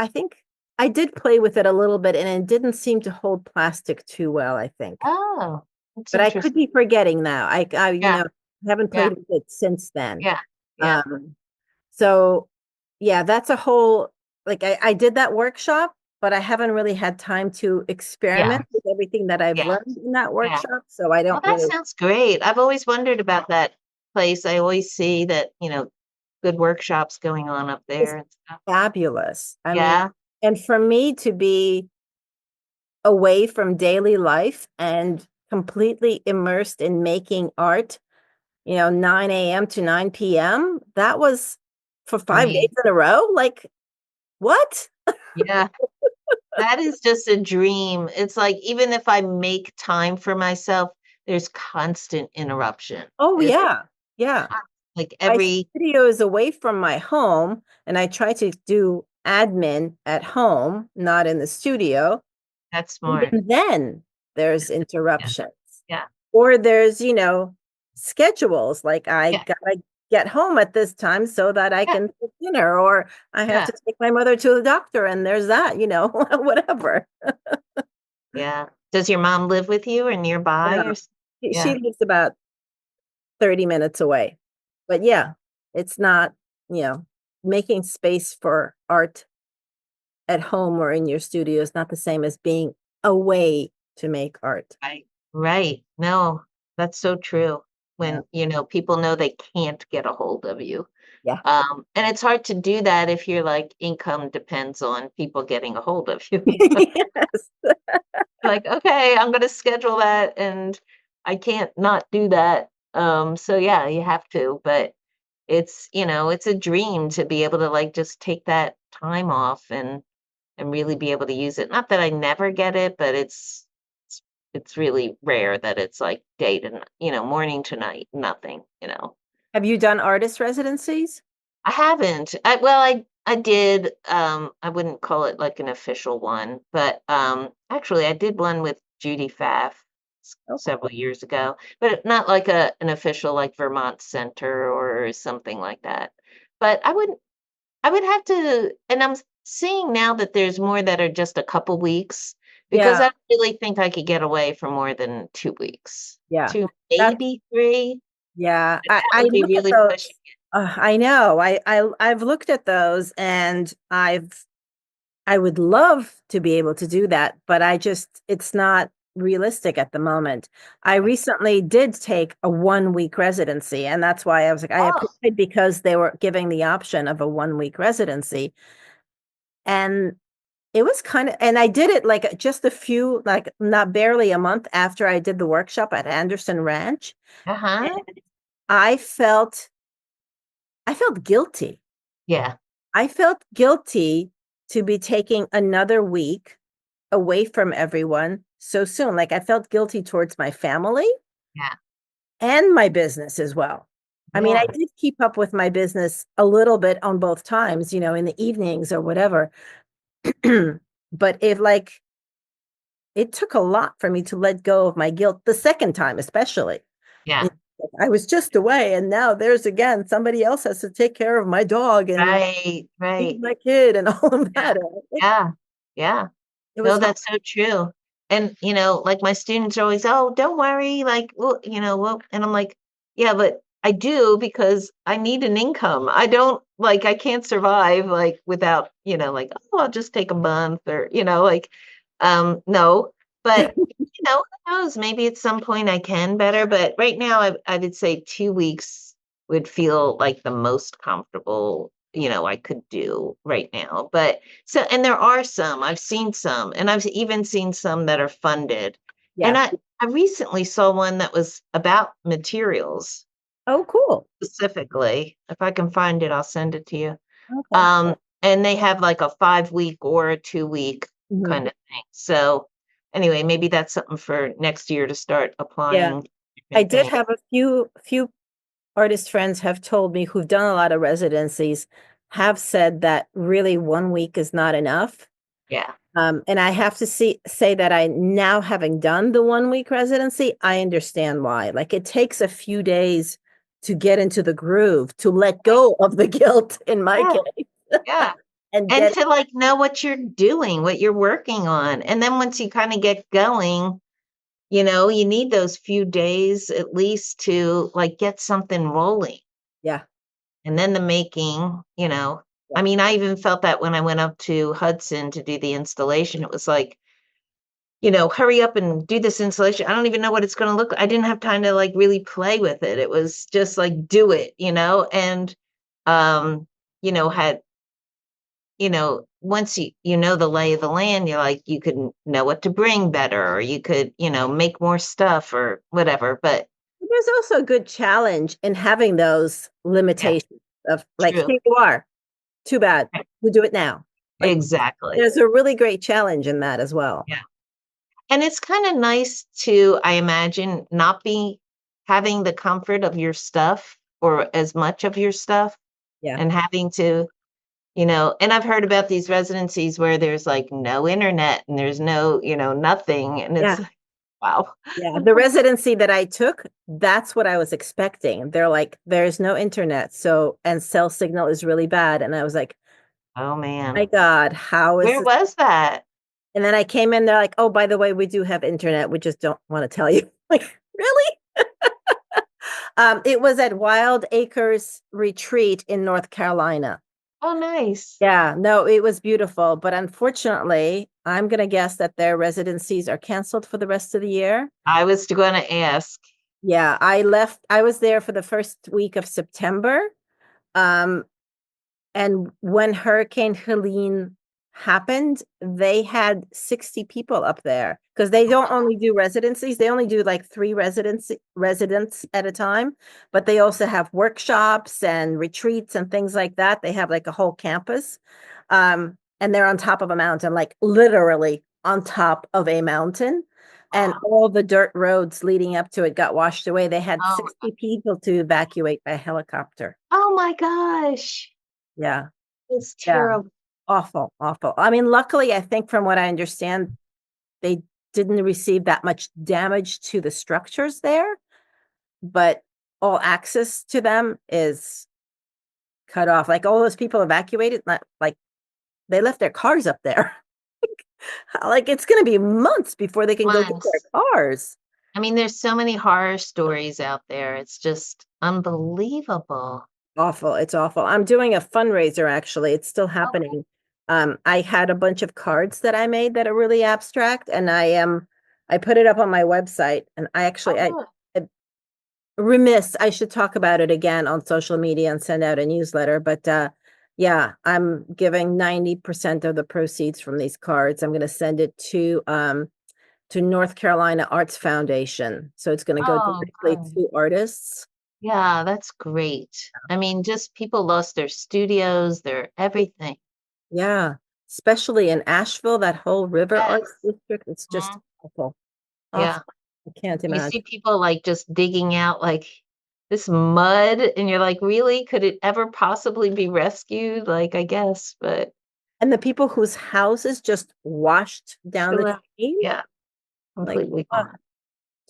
think I did play with it a little bit and it didn't seem to hold plastic too well, I think. Oh, that's But I could interesting. be forgetting now. Yeah, Haven't yeah, played with it since then. yeah, yeah, Um, so yeah, that's a whole like I did that workshop, but I haven't really had time to yeah, experiment with everything that I've yeah, learned in that yeah. workshop. So I Well, don't that really sounds great. I've always wondered about that place. I always see that, good workshops going on up it's there and stuff. fabulous. I mean, Yeah. and for me to be away from daily life and completely immersed in making art, 9 a.m. to 9 p.m., that was for 5 days Great. in a row. Like, what? Yeah. That is just a dream. It's like even if I make time for myself, there's constant interruption. Oh, It's yeah. Yeah. like My every studio is away from my home, and I try to do admin at home, not in the studio. that's smart. Even then, there's Yeah. interruptions. Yeah. Or there's, schedules, like I Yeah. gotta get home at this time so that I Yeah. can cook dinner, or I have Yeah. to take my mother to the doctor, and there's that, whatever. Yeah. Does your mom live with you or nearby Yeah. or She yeah. lives about 30 minutes away. But yeah, it's not, you know, making space for art at home or in your studio is not the same as being away to make art. Right. Right. No, that's so true. Yeah. When, people know they can't get a hold of you. Yeah. And it's hard to do that if your like income depends on people getting a hold of you. Yes. Like, okay, I'm gonna schedule that and I can't not do that. So yeah, you have to, but it's a dream to be able to like just take that time off and really be able to use it. Not that I never get it, but it's it's really rare that it's like day to morning to night, nothing. Have you done artist residencies? I haven't. I did, I wouldn't call it like an official one, but actually I did one with Judy Pfaff Oh, several years ago, but not like an official like Vermont Center or something like that. But I would have to, and seeing now that there's more that are just a couple weeks because yeah. I don't really think I could get away for more than 2 weeks. Yeah. Two, That's maybe three. yeah. But I that would be look at really those. pushing. I know. I've looked at those, and I would love to be able to do that, but it's not realistic at the moment. I recently did take a 1 week residency, and that's why I was like, I Oh, applied because they were giving the option of a 1 week residency. And it was and I did it like just a few, like not barely a month after I did the workshop at Anderson Ranch. uh-huh. And I felt, I felt guilty. Yeah, I felt guilty to be taking another week away from everyone so soon. Like I felt guilty towards my family yeah, and my business as well. I mean, I yeah, did keep up with my business a little bit on both times, in the evenings or whatever. But if like it took a lot for me to let go of my guilt the second time, especially. yeah. I was just away, and now there's again somebody else has to take care of my dog and Right, feed right. my kid and all of Yeah, that. yeah, yeah. It No, was hard. that's so true. And, like my students are always, oh, don't worry, like, well, and I'm like, yeah, but I do because I need an income. I don't like, I can't survive like without, like, oh, I'll just take a month or, like, no, but who knows, maybe at some point I can better, but right now I would say 2 weeks would feel like the most comfortable, I could do right now. But so, and there are some, I've seen some, and I've even seen some that are funded. And Yeah. I recently saw one that was about materials Oh, cool. specifically. If I can find it, I'll send it to you. Okay. And they have like a 5 week or a 2 week Mhm. kind of thing. So anyway, maybe that's something for next year to start Yeah. applying I different did things. have a few artist friends have told me who've done a lot of residencies have said that really 1 week is not enough. Yeah. And I have to say that I now having done the 1 week residency, I understand why. Like it takes a few days to get into the groove, to let go of the guilt in my Yeah. case Yeah. and And get to like know what you're doing, what you're working on. And then once you kind of get going, you need those few days at least to like get something rolling. yeah, And then the making. yeah. I mean, I even felt that when I went up to Hudson to do the installation, it was like, hurry up and do this installation. I don't even know what it's going to look like. I didn't have time to like really play with it. It was just like, do it. And, had once you know the lay of the land, you're like, you could know what to bring better, or you could, make more stuff or whatever. But There's also a good challenge in having those yeah, limitations of like, true. here you are, too bad, Right. we do it now. Like Exactly. there's a really great challenge in that as well. Yeah. And it's kind of nice to, I imagine, not be having the comfort of your stuff or as much of your stuff Yeah. and having to, and I've heard about these residencies where there's like no internet and there's no, nothing. And Yeah. it's like, wow. Yeah. The residency that I took, that's what I was expecting. They're like, there's no internet. So, and cell signal is really bad. And I was like, Oh my man. God, how is Where this? was that? And then I came in, they're like, oh, by the way, we do have internet. We just don't want to tell you. Like, really? It was at Wild Acres Retreat in North Carolina. Oh, nice. Yeah, no, it was beautiful. But unfortunately, I'm going to guess that their residencies are canceled for the rest of the year. I was going to ask. Yeah, I left. I was there for the first week of September. Um, And when Hurricane Helene happened, they had 60 people up there because they don't only do residencies, they only do like 3 residents at a time, but they also have workshops and retreats and things like that. They have like a whole campus. And they're on top of a mountain, like literally on top of a mountain. And all the dirt roads leading up to it got washed away. They had Oh, 60 people to evacuate by helicopter. oh my gosh. Yeah. It's Yeah. terrible. Awful, awful. I mean, luckily, I think from what I understand, they didn't receive that much damage to the structures there, but all access to them is cut off. Like all those people evacuated, like they left their cars up there. Like it's going to be months before they can go get Once. their cars. I mean, there's so many horror stories out there. It's just unbelievable. Awful. It's awful. I'm doing a fundraiser actually. It's still Okay. happening. I had a bunch of cards that I made that are really abstract, and I put it up on my website, and Oh, I remiss. I should talk about it again on social media and send out a newsletter. But yeah, I'm giving 90% of the proceeds from these cards. I'm going to send it to North Carolina Arts Foundation. So it's going to go oh, directly good. to artists. Yeah, that's great. I mean, just people lost their studios, their everything. Yeah, especially in Asheville, that whole River Arts Yes. District, it's just Mhm. awful. Yeah. Awful. I can't You see imagine. people like just digging out like this mud, and you're like, really? Could it ever possibly be rescued? Like, I guess, but And the people whose houses just washed down the still, drain, yeah, like, completely gone.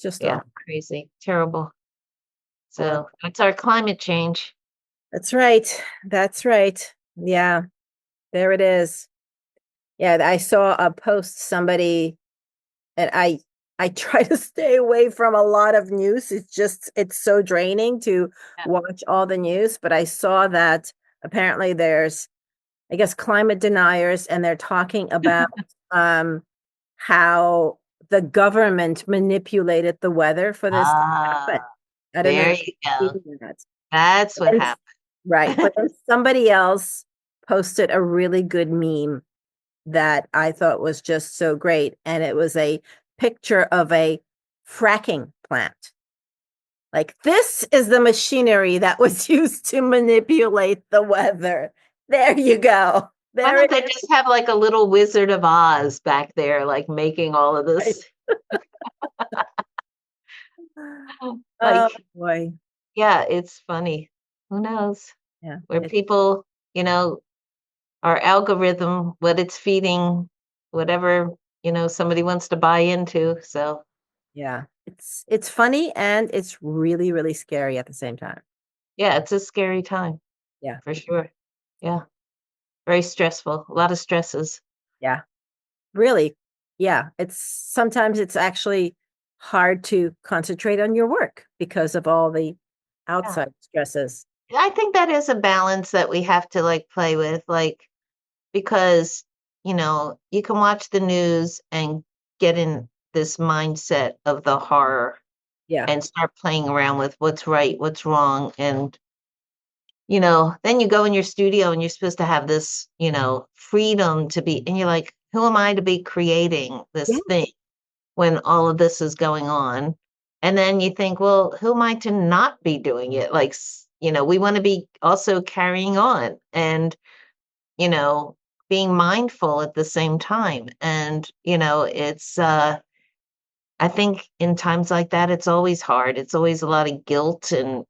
just Yeah, awful. crazy, terrible. Horrible. So that's our climate change. That's right. That's right. Yeah, there it is. Yeah, I saw a post somebody, and I try to stay away from a lot of news. It's so draining to Yeah. watch all the news, but I saw that apparently there's, I guess, climate deniers, and they're talking about um how the government manipulated the weather for this to Ah, happen. I don't know there if you you've go. seen that. That's what And happened. right, but then somebody else posted a really good meme that I thought was just so great, and it was a picture of a fracking plant. Like, this is the machinery that was used to manipulate the weather. There you go. Why There don't it they just have like a little Wizard of Oz back there, like making all of is. this? Oh Like, boy. yeah, it's funny. Who knows? Yeah. Where people, our algorithm, what it's feeding, whatever, somebody wants to buy into. So, Yeah. It's funny and it's really, really scary at the same time. yeah, it's a scary time Yeah. for sure. Yeah, very stressful. A lot of stresses. Yeah. Really. Yeah. Sometimes it's actually hard to concentrate on your work because of all the Yeah. outside stresses. I think that is a balance that we have to like play with, like, because, you can watch the news and get in this mindset of the horror Yeah. and start playing around with what's right, what's wrong. And, then you go in your studio and you're supposed to have this, freedom to be, and you're like, who am I to be creating Yeah. this thing when all of this is going on? And then you think, well, who am I to not be doing it? Like, we want to be also carrying on and, you know, being mindful at the same time. And, it's I think in times like that, it's always hard. It's always a lot of guilt and,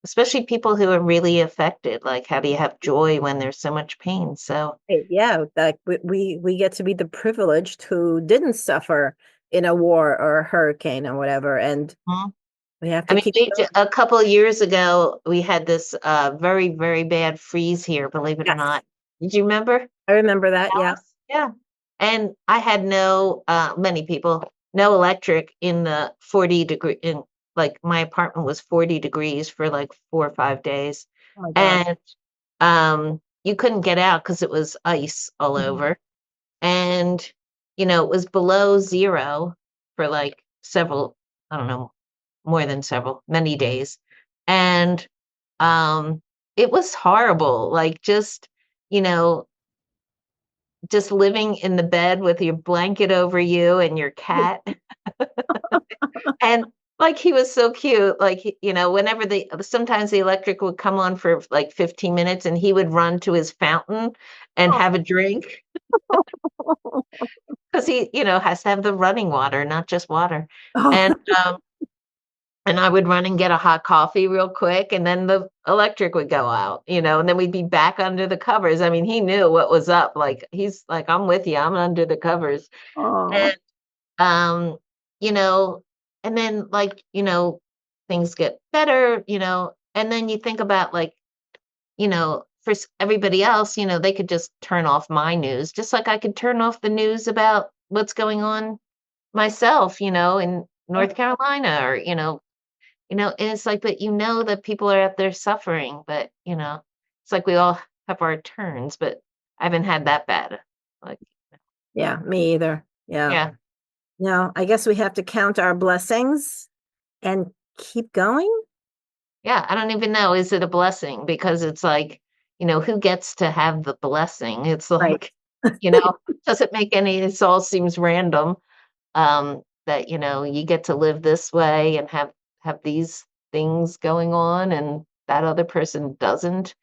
especially people who are really affected. Like, how do you have joy when there's so much pain? So, Yeah, like we get to be the privileged who didn't suffer in a war or a hurricane or whatever, and mhm. we have I to mean, keep going. a couple of years ago, we had this very, very bad freeze here, believe it or Yes, not. Did you remember? I remember that. Yeah. Dallas? Yeah. And I had many people, no electric in the 40 degree, in like my apartment was 40 degrees for like 4 or 5 days. Oh my God. And you couldn't get out because it was ice all Mhm. over. And, it was below zero for like several, I don't know, more than several, many days. And it was horrible. Like you know, just living in the bed with your blanket over you and your cat. And like he was so cute. Like whenever sometimes the electric would come on for like 15 minutes and he would run to his fountain and Oh. have a drink because he, has to have the running water, not just water. Oh. And um and I would run and get a hot coffee real quick, and then the electric would go out, and then we'd be back under the covers. I mean, he knew what was up. Like he's like, I'm with you. I'm under the covers. Oh. And um, you know, and then like, things get better, and then you think about like, for everybody else, they could just turn off my news, just like I could turn off the news about what's going on myself, in Yeah. North Carolina or, and it's like, but that people are out there suffering, but it's like we all have our turns, but I haven't had that bad. Like, Yeah, me either. Yeah. yeah, No, I guess we have to count our blessings and keep going. yeah. I don't even know. Is it a blessing? Because it's like, who gets to have the blessing? It's Right. like, you know, doesn't make any, it all seems random. That, you get to live this way and have these things going on and that other person doesn't.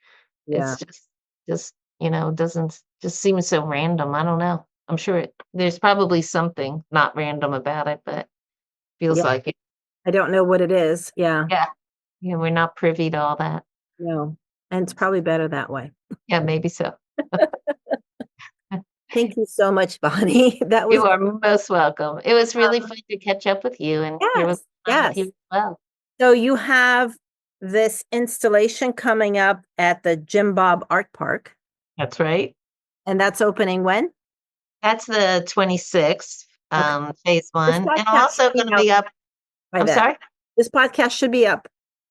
Yeah. It's just, doesn't just seem so random. I don't know. I'm sure there's probably something not random about it, but feels Yeah. like it. I don't know what it is. Yeah. Yeah. Yeah, we're not privy to all that. No. And it's probably better that way. Yeah, maybe so. Thank you so much, Bonnie. That You was are most welcome. It was really fun to catch up with you and hear what's yes, going on with you yes. as well. So you have this installation coming up at the Jim Bob Art Park, That's right. and that's opening when? That's the 26th, Okay. phase This one. And I'm podcast should also be going to out be up. by I'm then. sorry. This podcast should be out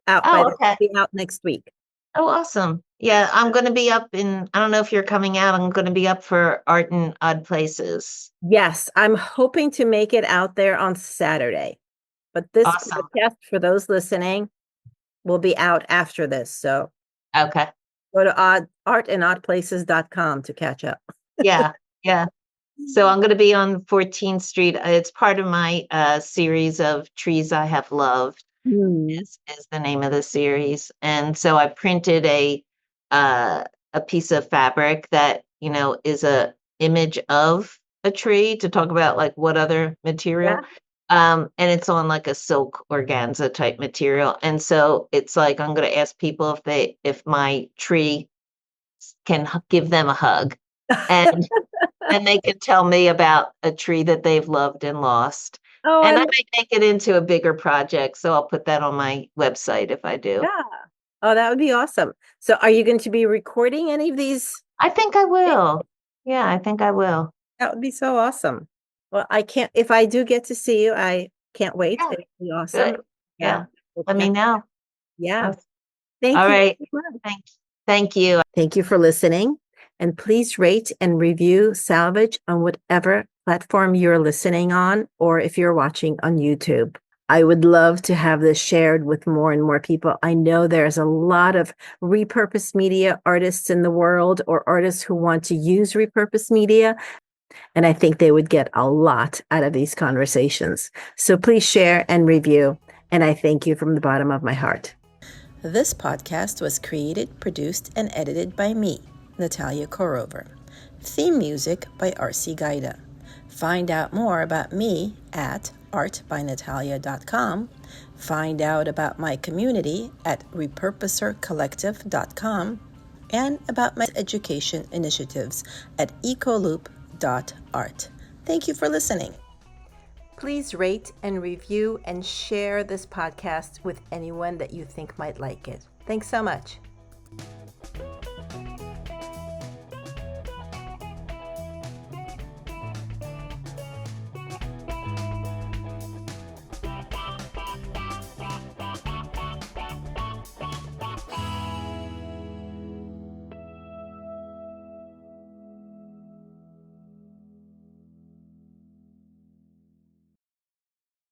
by Oh, then. okay. Be out next week. Oh, awesome. Yeah, I'm going to be up I don't know if you're coming out. I'm going to be up for Art in Odd Places. Yes, I'm hoping to make it out there on Saturday. But this Awesome. podcast, for those listening, will be out after this. So Okay. go to artandoddplaces.com to catch up. Yeah. Yeah. So I'm going to be on 14th Street. It's part of my series of Trees I Have Loved Hmm. is the name of the series. And so I printed uh, a piece of fabric that, is a image of a tree to talk about like what other material. Yeah. And it's on like a silk organza type material. And so it's like I'm going to ask people if my tree can give them a hug. And and they can tell me about a tree that they've loved and lost. Oh, And I might make it into a bigger project, so I'll put that on my website if I do. yeah. Oh, that would be awesome. So are you going to be recording any of these? I think I will. Yeah, I think I will. That would be so awesome. Well, I can't, if I do get to see you, I can't wait. Yeah, It'll be awesome. good. Yeah. Yeah. We'll Let me catch- know. Yeah. Uh, Thank All you right. so much. Thank you. Thank you for listening. And please rate and review Salvage on whatever platform you're listening on, or if you're watching on YouTube. I would love to have this shared with more and more people. I know there's a lot of repurposed media artists in the world, or artists who want to use repurposed media. And I think they would get a lot out of these conversations. So please share and review. And I thank you from the bottom of my heart. This podcast was created, produced, and edited by me, Natalia Korover. Theme music by R.C. Gaida. Find out more about me at artbynatalia.com. Find out about my community at repurposercollective.com and about my education initiatives at ecoloop.art. Thank you for listening. Please rate and review and share this podcast with anyone that you think might like it. Thanks so much.